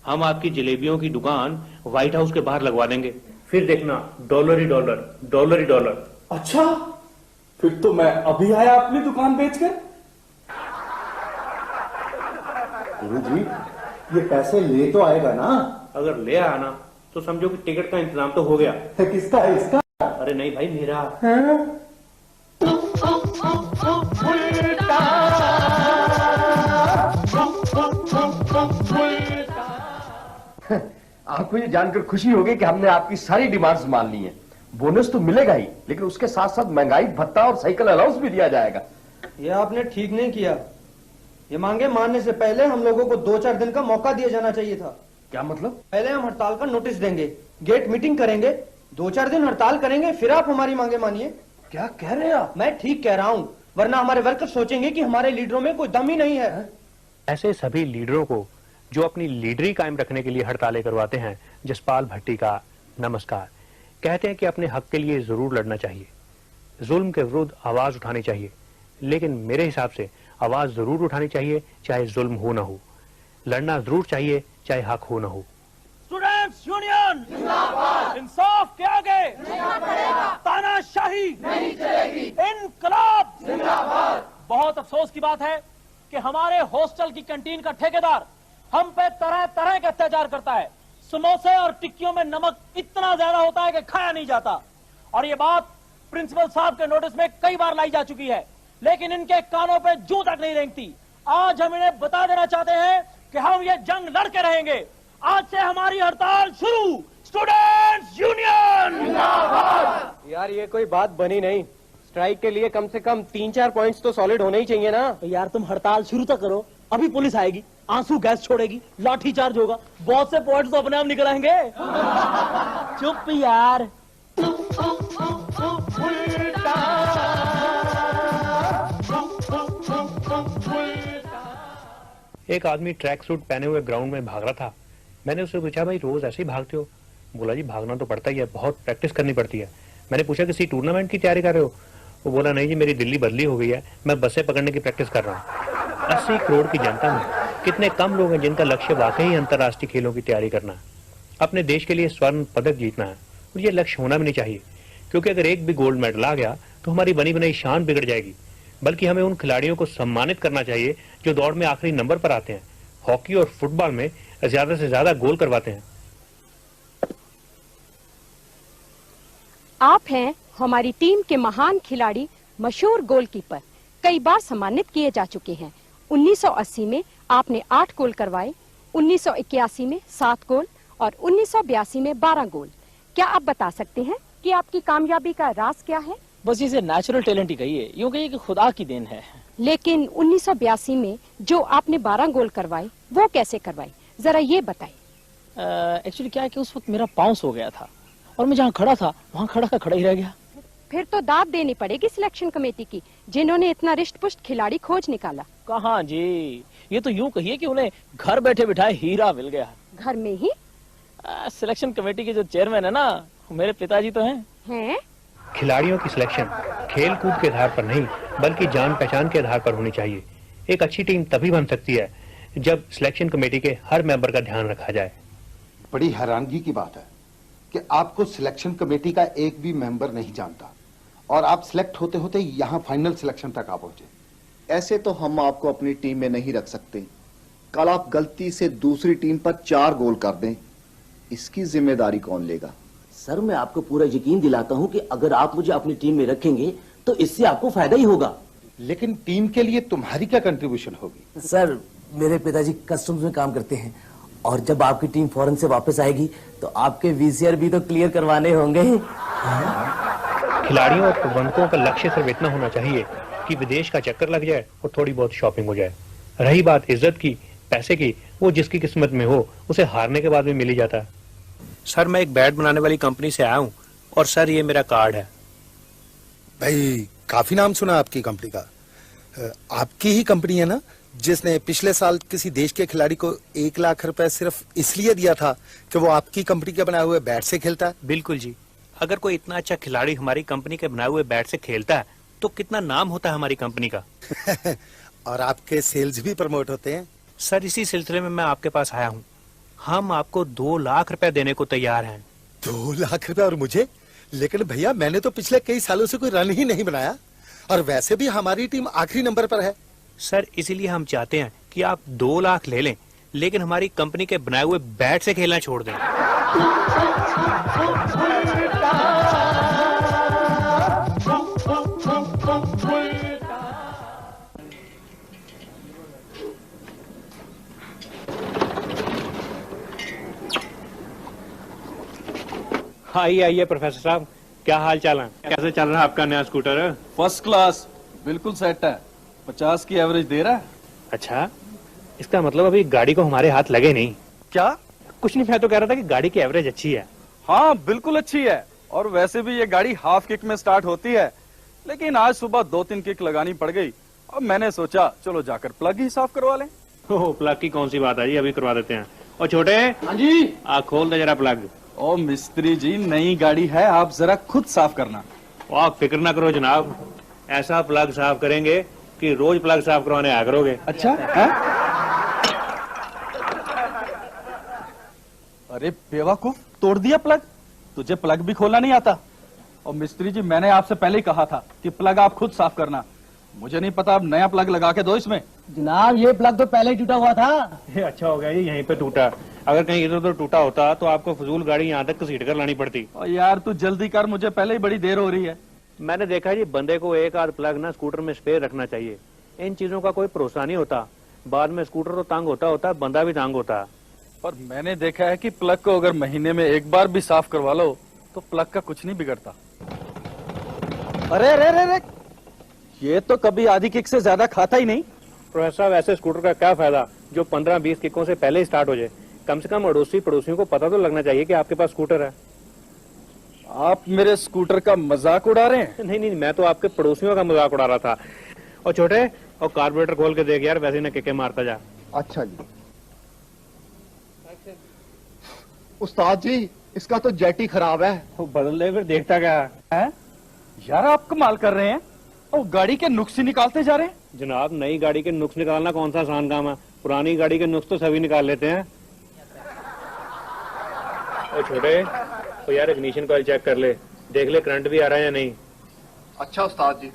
हम आपकी जलेबियों की दुकान व्हाइट हाउस के बाहर लगवा देंगे, फिर देखना डॉलर ही डॉलर, डॉलर ही डॉलर। अच्छा, फिर तो मैं अभी आया अपनी दुकान बेचकर। गुरुजी, ये पैसे ले तो आएगा ना? अगर ले आया ना तो समझो कि टिकट का इंतजाम तो हो गया। किसका है? इसका? अरे नहीं भाई, मेरा। आपको ये जानकर खुशी होगी कि हमने आपकी सारी डिमांड्स मान ली हैं। बोनस तो मिलेगा ही, लेकिन उसके साथ साथ महंगाई भत्ता और साइकिल अलाउंस भी दिया जाएगा। ये आपने ठीक नहीं किया। ये मांगे मानने से पहले हम लोगों को 2-4 दिन का मौका दिया जाना चाहिए था। क्या मतलब? पहले हम हड़ताल का नोटिस देंगे, गेट मीटिंग करेंगे, 2-4 दिन हड़ताल करेंगे, फिर आप हमारी मांगे मानिए। क्या कह रहे हैं आप? मैं ठीक कह रहा हूँ, वरना हमारे वर्कर सोचेंगे कि हमारे लीडरों में कोई दम ही नहीं है। ऐसे सभी लीडरों को जो अपनी लीडरी कायम रखने के लिए हड़तालें करवाते हैं, जसपाल भट्टी का नमस्कार। कहते हैं कि अपने हक के लिए जरूर लड़ना चाहिए, जुल्म के विरुद्ध आवाज उठानी चाहिए, लेकिन मेरे हिसाब से आवाज जरूर उठानी चाहिए चाहे जुल्म हो ना हो, लड़ना जरूर चाहिए चाहे हक हो ना हो। स्टूडेंट्स यूनियन जिंदाबाद, इंसाफ के आगे तानाशाही नहीं चलेगी, इनकलाब जिंदाबाद। बहुत अफसोस की बात है कि हमारे हॉस्टल की कैंटीन का ठेकेदार हम पे तरह तरह के अत्याचार करता है। समोसे और टिक्कियों में नमक इतना ज्यादा होता है कि खाया नहीं जाता, और ये बात प्रिंसिपल साहब के नोटिस में कई बार लाई जा चुकी है, लेकिन इनके कानों पे जूं तक नहीं रेंगती। आज हम इन्हें बता देना चाहते हैं कि हम ये जंग लड़के रहेंगे। आज से हमारी हड़ताल शुरू। स्टूडेंट्स यूनियन जिंदाबाद। यार ये कोई बात बनी नहीं। स्ट्राइक के लिए कम से कम 3-4 पॉइंट्स तो सॉलिड होने ही चाहिए ना। तो यार तुम हड़ताल शुरू तो करो, अभी पुलिस आएगी, आंसू गैस छोड़ेगी, लाठी चार्ज होगा, बहुत से पॉइंट्स तो अपने आप निकल आएंगे। चुप यार। एक आदमी ट्रैक सूट पहने हुए ग्राउंड में भाग रहा था। मैंने उससे पूछा, भाई रोज ऐसे ही भागते हो? बोला, जी भागना तो पड़ता ही है, बहुत प्रैक्टिस करनी पड़ती है। मैंने पूछा, किसी टूर्नामेंट की तैयारी कर रहे हो? वो बोला, नहीं जी मेरी दिल्ली बदली हो गई है, मैं बसें पकड़ने की प्रैक्टिस कर रहा हूँ। 80 करोड़ की जनता में कितने कम लोग हैं जिनका लक्ष्य वाकई अंतर्राष्ट्रीय खेलों की तैयारी करना है, अपने देश के लिए स्वर्ण पदक जीतना है। और ये लक्ष्य होना भी नहीं चाहिए, क्योंकि अगर एक भी गोल्ड मेडल आ गया तो हमारी बनी बनाई शान बिगड़ जाएगी। बल्कि हमें उन खिलाड़ियों को सम्मानित करना चाहिए जो दौड़ में आखिरी नंबर पर आते हैं, हॉकी और फुटबॉल में ज्यादा से ज्यादा गोल करवाते हैं। आप हैं हमारी टीम के महान खिलाड़ी, मशहूर गोलकीपर, कई बार सम्मानित किए जा चुके हैं। 1980 में आपने 8 गोल करवाए, 1981 में 7 गोल और 1982 में 12 गोल। क्या आप बता सकते हैं कि आपकी कामयाबी का राज क्या है? बस इसे नेचुरल टैलेंट ही कहिए, यूं कहिए कि खुदा की देन है। लेकिन 1982 में जो आपने 12 गोल करवाए वो कैसे करवाए, जरा ये बताइए। एक्चुअली क्या है कि उस वक्त मेरा पाउंस हो गया था और मैं जहाँ खड़ा था वहाँ खड़ा का खड़ा ही रह गया। फिर तो दाद देनी पड़ेगी सिलेक्शन कमेटी की, जिन्होंने इतना रिष्ट पुष्ट खिलाड़ी खोज निकाला। कहाँ जी, ये तो यूं कहिए कि उन्हें घर बैठे बिठाए हीरा मिल गया। घर में ही? सिलेक्शन कमेटी के जो चेयरमैन है ना, मेरे पिताजी तो हैं। खिलाड़ियों की सिलेक्शन खेल कूद के आधार पर नहीं बल्कि जान पहचान के आधार पर होनी चाहिए। एक अच्छी टीम तभी बन सकती है जब सिलेक्शन कमेटी के हर मेंबर का ध्यान रखा जाए। बड़ी हैरानगी की बात है कि आपको सिलेक्शन कमेटी का एक भी मेंबर नहीं जानता और आप सिलेक्ट होते होते यहाँ फाइनल सिलेक्शन तक आ पहुंचे। ऐसे तो हम आपको अपनी टीम में नहीं रख सकते। कल आप गलती से दूसरी टीम पर 4 गोल कर दें, इसकी जिम्मेदारी कौन लेगा? सर मैं आपको पूरा यकीन दिलाता हूं कि अगर आप मुझे अपनी टीम में रखेंगे तो इससे आपको फायदा ही होगा। लेकिन टीम के लिए तुम्हारी क्या कंट्रीब्यूशन होगी? सर मेरे पिताजी कस्टम्स में काम करते हैं और जब आपकी टीम फॉरेन से वापस आएगी तो आपके वीसीआर भी तो क्लियर करवाने होंगे। खिलाड़ियों और प्रबंधकों का लक्ष्य सिर्फ इतना होना चाहिए कि विदेश का चक्कर लग जाए और थोड़ी बहुत शॉपिंग हो जाए। रही बात इज्जत की, पैसे की, वो जिसकी किस्मत में हो उसे हारने के बाद भी मिल ही जाता है। सर मैं एक बैट बनाने वाली कंपनी से आया हूँ और सर ये मेरा कार्ड है। भाई काफी नाम सुना आपकी कंपनी का। आपकी ही कंपनी है ना जिसने पिछले साल किसी देश के खिलाड़ी को 1 लाख रुपए सिर्फ इसलिए दिया था कि वो आपकी कंपनी के बनाए हुए बैट से खेलता है? बिल्कुल जी। अगर कोई इतना अच्छा खिलाड़ी हमारी कंपनी के बनाए हुए बैट से खेलता है तो कितना नाम होता है हमारी कंपनी का। और आपके सेल्स भी प्रमोट होते हैं। सर इसी सिलसिले में मैं आपके पास आया हूँ। हम आपको 2 लाख रुपए देने को तैयार हैं। 2 लाख रुपए और मुझे? लेकिन भैया मैंने तो पिछले कई सालों से कोई रन ही नहीं बनाया, और वैसे भी हमारी टीम आखिरी नंबर पर है। सर इसीलिए हम चाहते हैं कि आप 2 लाख ले लें, लेकिन हमारी कंपनी के बनाए हुए बैट से खेलना छोड़ दें। आइए आइए प्रोफेसर साहब, क्या हाल चाल है? कैसे चल रहा है आपका नया स्कूटर? फर्स्ट क्लास, बिल्कुल सेट है। 50 की एवरेज दे रहा है। अच्छा, इसका मतलब अभी गाड़ी को हमारे हाथ लगे नहीं? क्या? कुछ नहीं, मैं तो कह रहा था कि गाड़ी की एवरेज अच्छी है। हाँ बिल्कुल अच्छी है, और वैसे भी ये गाड़ी हाफ किक में स्टार्ट होती है, लेकिन आज सुबह 2-3 किक लगानी पड़ गई। अब मैंने सोचा चलो जाकर प्लग ही साफ करवा लें। ओह, प्लग की कौन सी बात है जी, अभी करवा देते हैं। और छोटे, हाँ जी, खोल दे जरा प्लग। ओ मिस्त्री जी, नई गाड़ी है, आप जरा खुद साफ करना। आप फिक्र ना करो जनाब, ऐसा प्लग साफ करेंगे कि रोज प्लग साफ करवाने आया करोगे। अच्छा है? अरे बेवकूफ, तोड़ दिया प्लग? तुझे प्लग भी खोलना नहीं आता? और मिस्त्री जी, मैंने आपसे पहले ही कहा था कि प्लग आप खुद साफ करना। मुझे नहीं पता, अब नया प्लग लगा के दो इसमें। जनाब ये प्लग तो पहले ही टूटा हुआ था। ये अच्छा हो गया ये यहीं पे टूटा, अगर कहीं इधर उधर टूटा होता तो आपको फजूल गाड़ी यहाँ तक घसीट कर लानी पड़ती। और यार तू जल्दी कर, मुझे पहले ही बड़ी देर हो रही है। मैंने देखा जी, बंदे को एक आध प्लग ना स्कूटर में स्पेयर रखना चाहिए। इन चीजों का कोई भरोसा नहीं होता, बाद में स्कूटर तो तंग होता है, बंदा भी तंग होता है। पर मैंने देखा है कि प्लग को अगर महीने में एक बार भी साफ करवा लो तो प्लग का कुछ नहीं बिगड़ता। अरे अरे अरे, ये तो कभी आधी किक से ज्यादा खाता ही नहीं। प्रोफेसर साहब, ऐसे स्कूटर का क्या फायदा जो 15-20 किकों से पहले ही स्टार्ट हो जाए? कम से कम अड़ोसी पड़ोसियों को पता तो लगना चाहिए कि आपके पास स्कूटर है। आप मेरे स्कूटर का मजाक उड़ा रहे हैं? नहीं नहीं, मैं तो आपके पड़ोसियों का मजाक उड़ा रहा था। और छोटे, और कार्बोरेटर खोल के देख यार, वैसे न किके मारता जा। अच्छा जी। उस्ताद जी, इसका तो जेटी खराब है। बदल दे फिर, देखता क्या है? यार आप कमाल कर रहे हैं, और गाड़ी के नुक्स ही निकालते जा रहे हैं। जनाब, नई गाड़ी के नुक्स निकालना कौन सा आसान काम है? पुरानी गाड़ी के नुक्स तो सभी निकाल लेते हैं। और छोटे, तो यार इग्निशन कॉइल चेक कर ले, देख ले करंट भी आ रहा है या नहीं। अच्छा उस्ताद जी।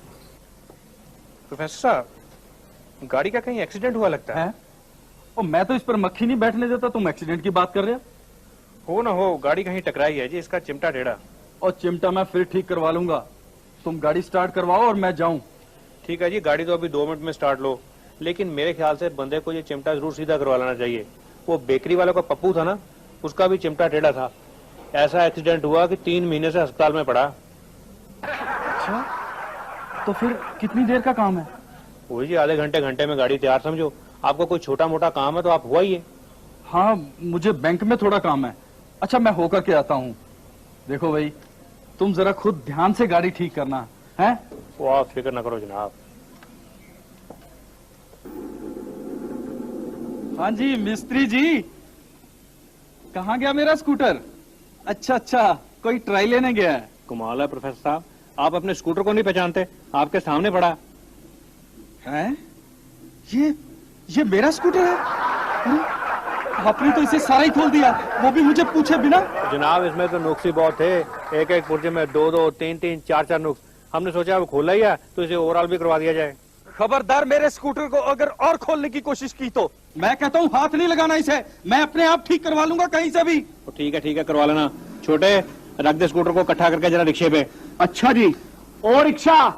प्रोफेसर साहब, गाड़ी का कहीं एक्सीडेंट हुआ लगता है? और मैं तो इस पर मक्खी नहीं बैठने देता, तुम एक्सीडेंट की बात कर रहे हो ना हो, गाड़ी कहीं टकराई है जी, इसका चिमटा टेढ़ा। और चिमटा मैं फिर ठीक करवा लूंगा, तुम गाड़ी स्टार्ट करवाओ और मैं जाऊं। ठीक है जी, गाड़ी तो अभी 2 मिनट में स्टार्ट लो, लेकिन मेरे ख्याल से बंदे को ये चिमटा जरूर सीधा करवा लेना चाहिए। वो बेकरी वालों का पप्पू था ना, उसका भी चिमटा टेढ़ा था। ऐसा एक्सीडेंट हुआ कि 3 महीने से अस्पताल में पड़ा। अच्छा, तो फिर कितनी देर का काम है? वही जी, आधे घंटे में गाड़ी तैयार समझो। आपको कोई छोटा मोटा काम है तो आप हुआ ही है। हाँ, मुझे बैंक में थोड़ा काम है। अच्छा, मैं होकर के आता हूँ। देखो भाई, तुम जरा खुद ध्यान से गाड़ी ठीक करना है। वो आप फिक्र ना करो जनाब। हाँ जी मिस्त्री जी, कहाँ गया मेरा स्कूटर? अच्छा अच्छा, कोई ट्राई लेने गया है। कमाल है प्रोफेसर साहब, आप अपने स्कूटर को नहीं पहचानते, आपके सामने पड़ा है। ये मेरा स्कूटर है? आपने तो इसे सारा ही खोल दिया, वो भी मुझे पूछे बिना। जनाब, इसमें तो नुक्स ही बहुत थे, एक एक पुर्जे में 2-2, 3-3, 4-4 नुक्स। हमने सोचा वो खोला ही है तो इसे ओवरऑल भी करवा दिया जाए। खबरदार, मेरे स्कूटर को अगर और खोलने की कोशिश की तो मैं कहता हूँ हाथ नहीं लगाना इसे, मैं अपने आप ठीक करवा लूंगा कहीं से भी। तो ठीक है, करवा लेना। छोटे, रख दे स्कूटर को इकट्ठा करके जरा रिक्शे पे। अच्छा जी। और रिक्शा?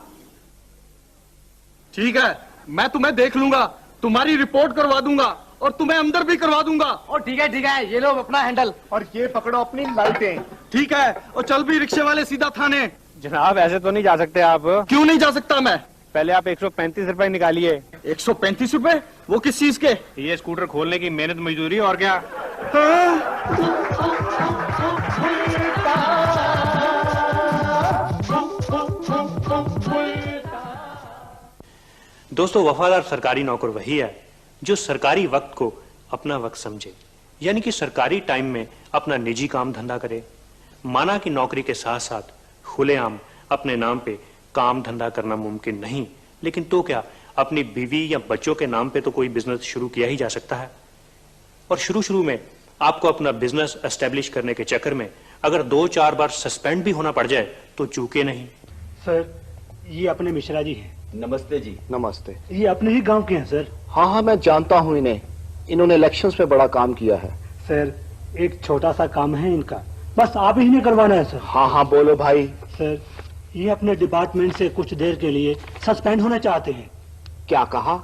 ठीक है, मैं तुम्हें देख लूंगा, तुम्हारी रिपोर्ट करवा दूंगा और तुम्हें अंदर भी करवा दूंगा। और ठीक है, ये लो अपना हैंडल और ये पकड़ो अपनी लाइटें। ठीक है, और चल भी रिक्शे वाले सीधा थाने। जनाब, ऐसे तो नहीं जा सकते आप। क्यों नहीं जा सकता मैं? पहले आप 135 रुपए निकालिए। 135 रुपए? वो किस चीज के? ये स्कूटर खोलने की मेहनत मजदूरी, और क्या। दोस्तों, वफादार सरकारी नौकर वही है जो सरकारी वक्त को अपना वक्त समझे, यानी कि सरकारी टाइम में अपना निजी काम धंधा करे। माना कि नौकरी के साथ साथ खुलेआम अपने नाम पे काम धंधा करना मुमकिन नहीं, लेकिन तो क्या अपनी बीवी या बच्चों के नाम पे तो कोई बिजनेस शुरू किया ही जा सकता है। और शुरू में आपको अपना बिजनेस एस्टेब्लिश करने के चक्कर में अगर 2-4 बार सस्पेंड भी होना पड़ जाए तो चूके नहीं। सर, ये अपने मिश्रा जी हैं। नमस्ते जी। नमस्ते। ये अपने ही गांव के हैं सर। हाँ, मैं जानता हूँ इन्हें। इन्होंने इलेक्शंस पे बड़ा काम किया है। सर, एक छोटा सा काम है इनका, बस आप ही ने करवाना है सर। हाँ, बोलो भाई। सर, ये अपने डिपार्टमेंट से कुछ देर के लिए सस्पेंड होना चाहते हैं। क्या कहा?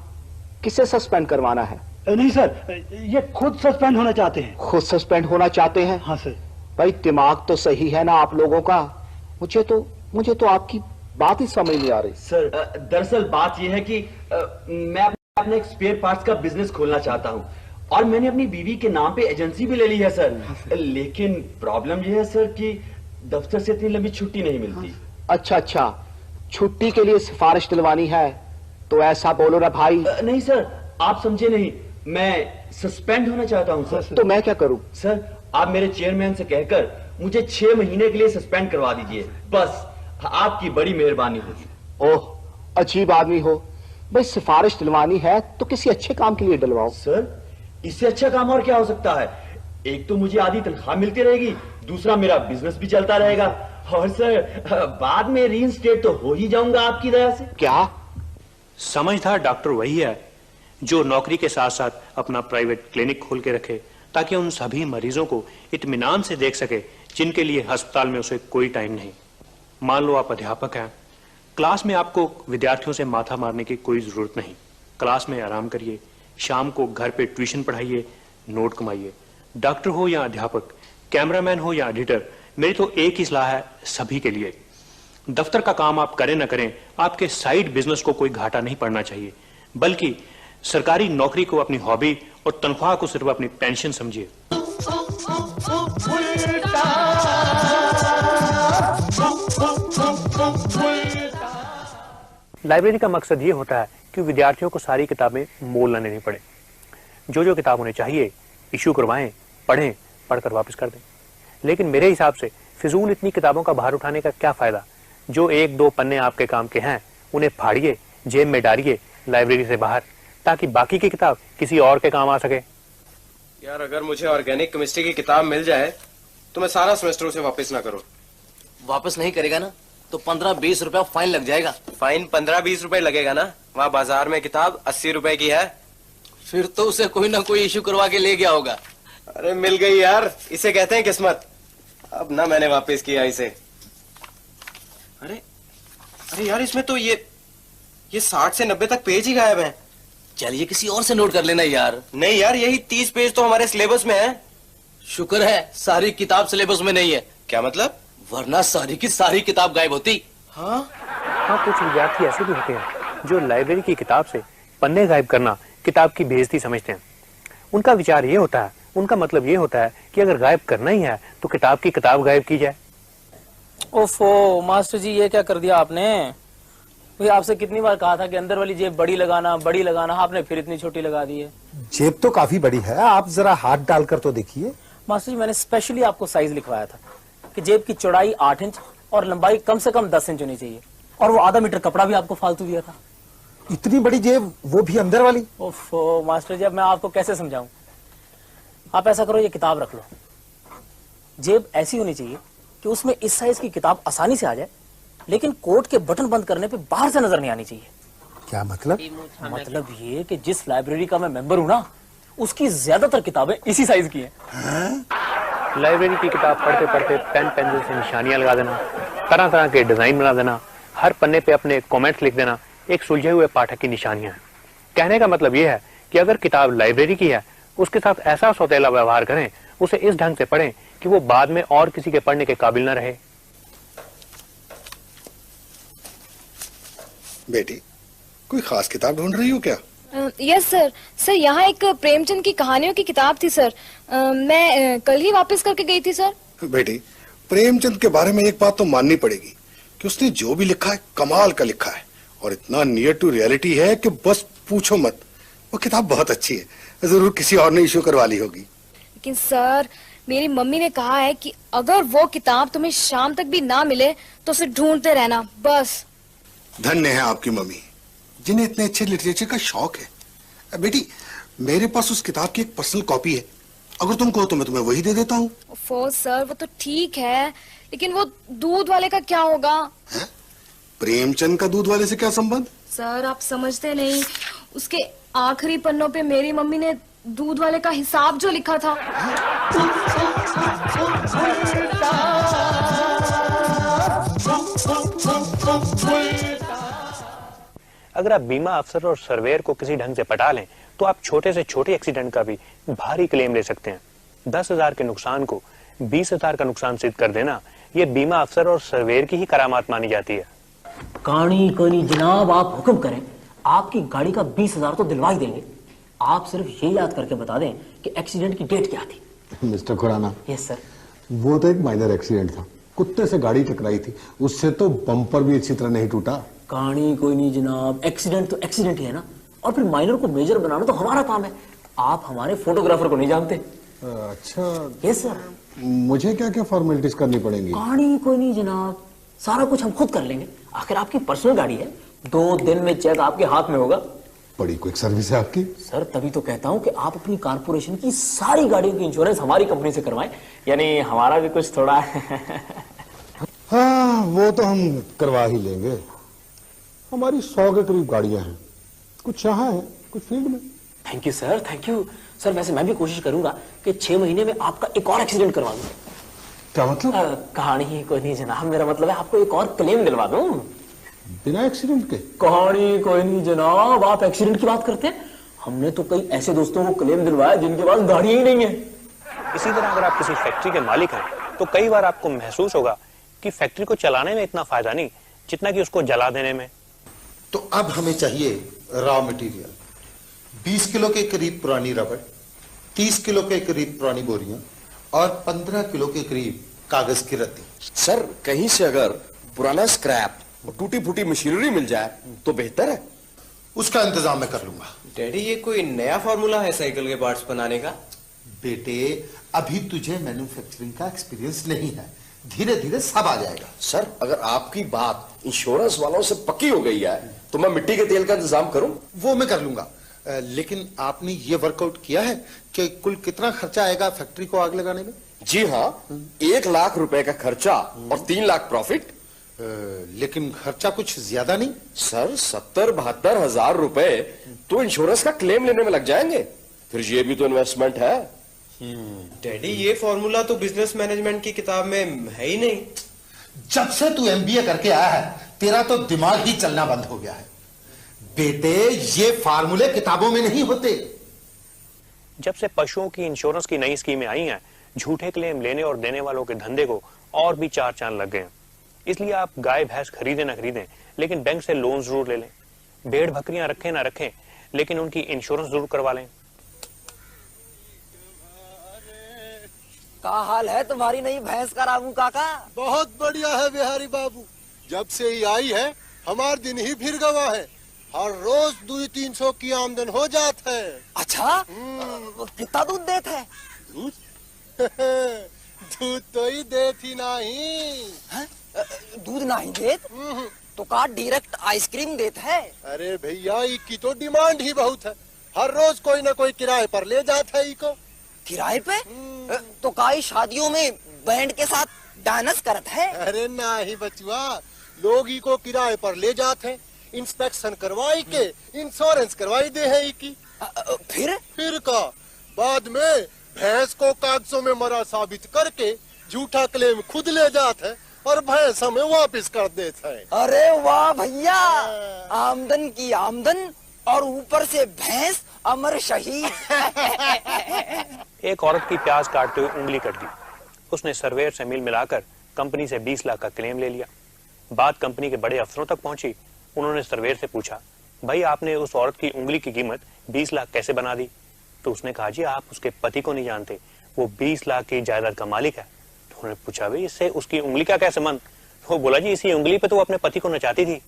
किसे सस्पेंड करवाना है? नहीं सर, ये खुद सस्पेंड होना चाहते हैं। खुद सस्पेंड होना चाहते हैं? हाँ सर। भाई दिमाग तो सही है ना आप लोगों का? मुझे तो आपकी बात ही समझ नहीं आ रही। सर, दरअसल बात यह है कि मैं अपने एक स्पेयर पार्ट्स का बिजनेस खोलना चाहता हूँ और मैंने अपनी बीवी के नाम पे एजेंसी भी ले ली है सर। लेकिन प्रॉब्लम यह है सर कि दफ्तर से इतनी लंबी छुट्टी नहीं मिलती। अच्छा, छुट्टी के लिए सिफारिश दिलवानी है तो ऐसा बोलो ना भाई। नहीं सर, आप समझे नहीं, मैं सस्पेंड होना चाहता हूँ सर। तो मैं क्या करूँ? सर, आप मेरे चेयरमैन से कहकर मुझे 6 महीने के लिए सस्पेंड करवा दीजिए, बस आपकी बड़ी मेहरबानी होगी। ओह, अजीब आदमी हो भाई। सिफारिश दिलवानी है तो किसी अच्छे काम के लिए दिलवाओ। सर, इससे अच्छा काम और क्या हो सकता है? एक तो मुझे आधी तनख्वाह मिलती रहेगी, दूसरा मेरा बिजनेस भी चलता रहेगा और सर बाद में रीइंस्टेट तो हो ही जाऊंगा आपकी दया से। क्या? समझदार डॉक्टर वही है जो नौकरी के साथ साथ अपना प्राइवेट क्लिनिक खोल के रखे ताकि उन सभी मरीजों को इत्मीनान से देख सके जिनके लिए अस्पताल में उसे कोई टाइम नहीं। मान लो आप अध्यापक हैं, क्लास में आपको विद्यार्थियों से माथा मारने की कोई जरूरत नहीं। क्लास में आराम करिए, शाम को घर पे ट्यूशन पढ़ाइए, नोट कमाइए। डॉक्टर हो या अध्यापक, कैमरामैन हो या एडिटर, मेरी तो एक ही सलाह है सभी के लिए, दफ्तर का काम आप करें ना करें, आपके साइड बिजनेस को कोई घाटा नहीं पड़ना चाहिए, बल्कि सरकारी नौकरी को अपनी हॉबी और तनख्वाह को सिर्फ अपनी पेंशन समझिए। लाइब्रेरी का मकसद ये होता है कि विद्यार्थियों को सारी किताबें मोल न लेनी पड़े। जो किताब उन्हें चाहिए इश्यू करवाएं, पढ़ें, पढ़कर वापस कर दें। लेकिन मेरे हिसाब से फिजूल इतनी किताबों का भार उठाने का क्या फायदा? जो 1-2 पन्ने आपके काम के हैं उन्हें फाड़िए, जेब में डालिए लाइब्रेरी से बाहर, ताकि बाकी की किताब किसी और के काम आ सके। यार, अगर मुझे ऑर्गेनिक केमिस्ट्री की किताब मिल जाए तो मैं सारा सेमेस्टर उसे वापस ना करूं। वापस नहीं करेगा ना तो 15-20 रुपया फाइन लग जाएगा। फाइन 15-20 रुपए लगेगा ना? वहाँ बाजार में किताब 80 रुपए की है। फिर तो उसे कोई ना कोई इश्यू करवा के ले गया होगा। अरे मिल गई यार, इसे कहते हैं किस्मत। अब ना मैंने वापस किया इसे। अरे यार, इसमें तो ये 60 से 90 तक पेज ही गायब हैं। चलिए किसी और से नोट कर लेना यार। नहीं यार, यही 30 पेज तो हमारे सिलेबस में है। शुक्र है सारी किताब सिलेबस में नहीं है। क्या मतलब? वरना सारी की सारी किताब गायब होती। हाँ, कुछ विद्यार्थी ऐसे भी होते हैं जो लाइब्रेरी की किताब से पन्ने गायब करना किताब की बेइज्जती समझते हैं। उनका विचार ये होता है, उनका मतलब ये होता है कि अगर गायब करना ही है तो किताब की किताब गायब की जाए। ओफो मास्टर जी, ये क्या कर दिया आपने? भाई आपसे कितनी बार कहा था कि अंदर वाली जेब बड़ी लगाना, आपने फिर इतनी छोटी लगा दी है। जेब तो काफी बड़ी है, आप जरा हाथ डालकर तो देखिए। मास्टर जी, मैंने स्पेशली आपको साइज लिखवाया था कि जेब की चौड़ाई 8 इंच और लंबाई कम से कम 10 इंच होनी चाहिए, और वो आधा मीटर कपड़ा भी आपको फालतू दिया था। इतनी बड़ी जेब, वो भी अंदर वाली? ओफो मास्टर जी, अब मैं आपको कैसे समझाऊं? आप ऐसा करो, ये किताब रख लो। जेब ऐसी होनी चाहिए कि उसमें इस साइज की किताब आसानी से आ जाए, लेकिन कोट के बटन बंद करने पे बाहर से नजर नहीं आनी चाहिए। क्या मतलब? मतलब ये कि जिस लाइब्रेरी का मैं मेंबर हूं ना, उसकी ज्यादातर किताबें इसी साइज की हैं। लाइब्रेरी की किताब पढ़ते पढ़ते पेन पेंसिल से निशानियां लगा देना, तरह तरह के डिजाइन बना देना, हर पन्ने पे अपने कमेंट्स लिख देना, एक सुलझे हुए पाठक की निशानियां हैं। कहने का मतलब यह है कि अगर किताब लाइब्रेरी की है, उसके साथ ऐसा सौतेला व्यवहार करें, उसे इस ढंग से पढ़ें कि वो बाद में और किसी के पढ़ने के काबिल न रहे। बेटी, कोई खास किताब ढूंढ रही हो क्या? यस सर, यहाँ एक प्रेमचंद की कहानियों की किताब थी सर। मैं कल ही वापस करके गई थी सर। बेटी, प्रेमचंद के बारे में एक बात तो माननी पड़ेगी कि उसने जो भी लिखा है कमाल का लिखा है, और इतना नियर टू रियलिटी है कि बस पूछो मत। वो किताब बहुत अच्छी है, जरूर किसी और ने इश्यू करवा ली होगी। लेकिन सर, मेरी मम्मी ने कहा है कि अगर वो किताब तुम्हें शाम तक भी ना मिले तो उसे ढूंढते रहना बस। धन्य है आपकी मम्मी जिन्हें इतने अच्छे लिटरेचर का शौक है। बेटी मेरे पास उस किताब की एक पर्सनल कॉपी है, अगर तुम कहो तो मैं तुम्हें वही दे देता हूँ। ओफो सर वो तो ठीक है, लेकिन वो दूध वाले का क्या होगा? प्रेमचंद का दूध वाले से क्या संबंध? सर आप समझते नहीं, उसके आखिरी पन्नों पे मेरी मम्मी ने दूध वाले का हिसाब जो लिखा था। अगर आप बीमा अफसर और सर्वेयर को किसी ढंग से पटा लें तो आप छोटे से छोटे एक्सीडेंट का भी भारी क्लेम ले सकते हैं। 10,000 के नुकसान को 20,000 का नुकसान सिद्ध कर देना ये बीमा अफसर और सर्वेयर की ही करामात मानी जाती है। कहानी कोई नहीं जनाब, आप हुक्म करें, आपकी गाड़ी का 20,000 तो दिलवा ही देंगे। आप सिर्फ ये याद करके बता दें कि एक्सीडेंट की डेट क्या थी। मिस्टर खुराना। Yes sir. वो तो एक माइनर एक्सीडेंट था, कुत्ते से गाड़ी टकराई थी, उससे तो बम्पर भी अच्छी तरह नहीं टूटा। कहानी कोई नहीं जनाब, एक्सीडेंट तो एक्सीडेंट ही है ना, और फिर माइनर को मेजर बनाना तो हमारा काम है। आप हमारे फोटोग्राफर को नहीं जानते। अच्छा। Yes sir. मुझे क्या क्या फॉर्मेलिटीज करनी पड़ेंगी? कहानी कोई नहीं जनाब, सारा कुछ हम खुद कर लेंगे। आखिर आपकी पर्सनल गाड़ी है, 2 दिन में चेक आपके हाथ में होगा। बड़ी क्विक सर्विस है आपकी। सर तभी तो कहता हूँ कि आप अपनी कारपोरेशन की सारी गाड़ियों की इंश्योरेंस हमारी कंपनी से करवाएं, यानी हमारा भी कुछ थोड़ा हाँ वो तो हम करवा ही लेंगे। हमारी 100 के करीब गाड़ियां हैं, कुछ यहाँ है कुछ फील्ड में। Thank you sir, thank you sir. वैसे मैं भी कोशिश करूंगा कि 6 महीने में आपका एक और एक्सीडेंट करवा दूं। क्या मतलब? कहानी ही कोई नहीं जनाब, मेरा मतलब है आपको एक और क्लेम दिलवा दूं। बिना एक्सीडेंट के? कहानी कोई नहीं जनाब, आप एक्सीडेंट की बात करते हैं, हमने तो कई ऐसे दोस्तों को क्लेम दिलवाया जिनके पास गाड़ी ही नहीं है। इसी तरह अगर आप किसी फैक्ट्री के मालिक हैं तो कई बार आपको महसूस होगा कि फैक्ट्री को चलाने में इतना फायदा नहीं जितना कि उसको जला देने में। तो अब हमें चाहिए रॉ मटेरियल, 20 किलो के करीब पुरानी रबड़, 30 किलो के करीब पुरानी बोरियां और 15 किलो के करीब कागज की रद्दी। सर कहीं से अगर पुराना स्क्रैप और टूटी फूटी मशीनरी मिल जाए तो बेहतर है। उसका इंतजाम मैं कर लूंगा। डैडी ये कोई नया फॉर्मूला है साइकिल के पार्ट्स बनाने का? बेटे अभी तुझे मैन्युफैक्चरिंग का एक्सपीरियंस नहीं है, धीरे धीरे सब आ जाएगा। सर अगर आपकी बात इंश्योरेंस वालों से पक्की हो गई है तो मैं मिट्टी के तेल का इंतजाम करूं? वो मैं कर लूंगा, लेकिन आपने ये वर्कआउट किया है कि कुल कितना खर्चा आएगा फैक्ट्री को आग लगाने में? जी हाँ, 1 लाख रुपए का खर्चा और 3 लाख प्रॉफिट। लेकिन खर्चा कुछ ज्यादा नहीं? सर 70-72 हजार रुपए तो इंश्योरेंस का क्लेम लेने में लग जाएंगे, फिर ये भी तो इन्वेस्टमेंट है। डैडी ये फॉर्मूला तो बिजनेस मैनेजमेंट की किताब में है ही नहीं। जब से तू MBA करके आया है तेरा तो दिमाग ही चलना बंद हो गया है। बेटे ये फार्मूले किताबों में नहीं होते। जब से पशुओं की इंश्योरेंस की नई स्कीमें आई हैं, झूठे क्लेम लेने और देने वालों के धंधे को और भी 4 चांद लग गए हैं। इसलिए आप गाय भैंस खरीदें ना खरीदें, लेकिन बैंक से लोन जरूर ले लें। भेड़ बकरियां रखें ना रखें, लेकिन उनकी इंश्योरेंस जरूर करवा लें। क्या हाल है तुम्हारी नई भैंस का रामू काका? बहुत बढ़िया है बिहारी बाबू, जब से ही आई है हमार दिन ही फिर गवा है। हर रोज 200-300 की आमदन हो जात है। अच्छा कितना दूध देत है? दूध तो ही देत ही नहीं। दूध नहीं देत तो का डायरेक्ट आइसक्रीम देत है? अरे भैया इसकी तो डिमांड ही बहुत है, हर रोज कोई ना कोई किराए पर ले जाता है इको। किराए पे? तो काई शादियों में बैंड के साथ डांस करत है? अरे नहीं बचुआ, लोग इको किराए पर ले जाते हैं, इंस्पेक्शन करवाई के इंश्योरेंस करवाई दे है इकी। फिर का बाद में भैंस को कागजों में मरा साबित करके झूठा क्लेम खुद ले जाते है और भैंस हमें वापस कर देता है। अरे वाह भैया, आमदन की आमदन और ऊपर से भैंस अमर शहीद। एक औरत की प्याज काटते हुए उंगली कट दी। उसने सर्वेयर से मिल मिलाकर कंपनी से 20 लाख का क्लेम ले लिया। बात कंपनी के बड़े अफसरों तक पहुंची। उन्होंने सर्वेयर से पूछा, भाई आपने उस औरत की उंगली की कीमत 20 लाख कैसे बना दी? तो उसने कहा, जी आप उसके पति को नहीं जानते, वो 20 लाख की जायदाद का मालिक है। तो उन्होंने पूछा, भाई इससे उसकी उंगली का क्या संबंध? वो बोला, जी इसी उंगली पे तो वो अपने पति को नचाती थी।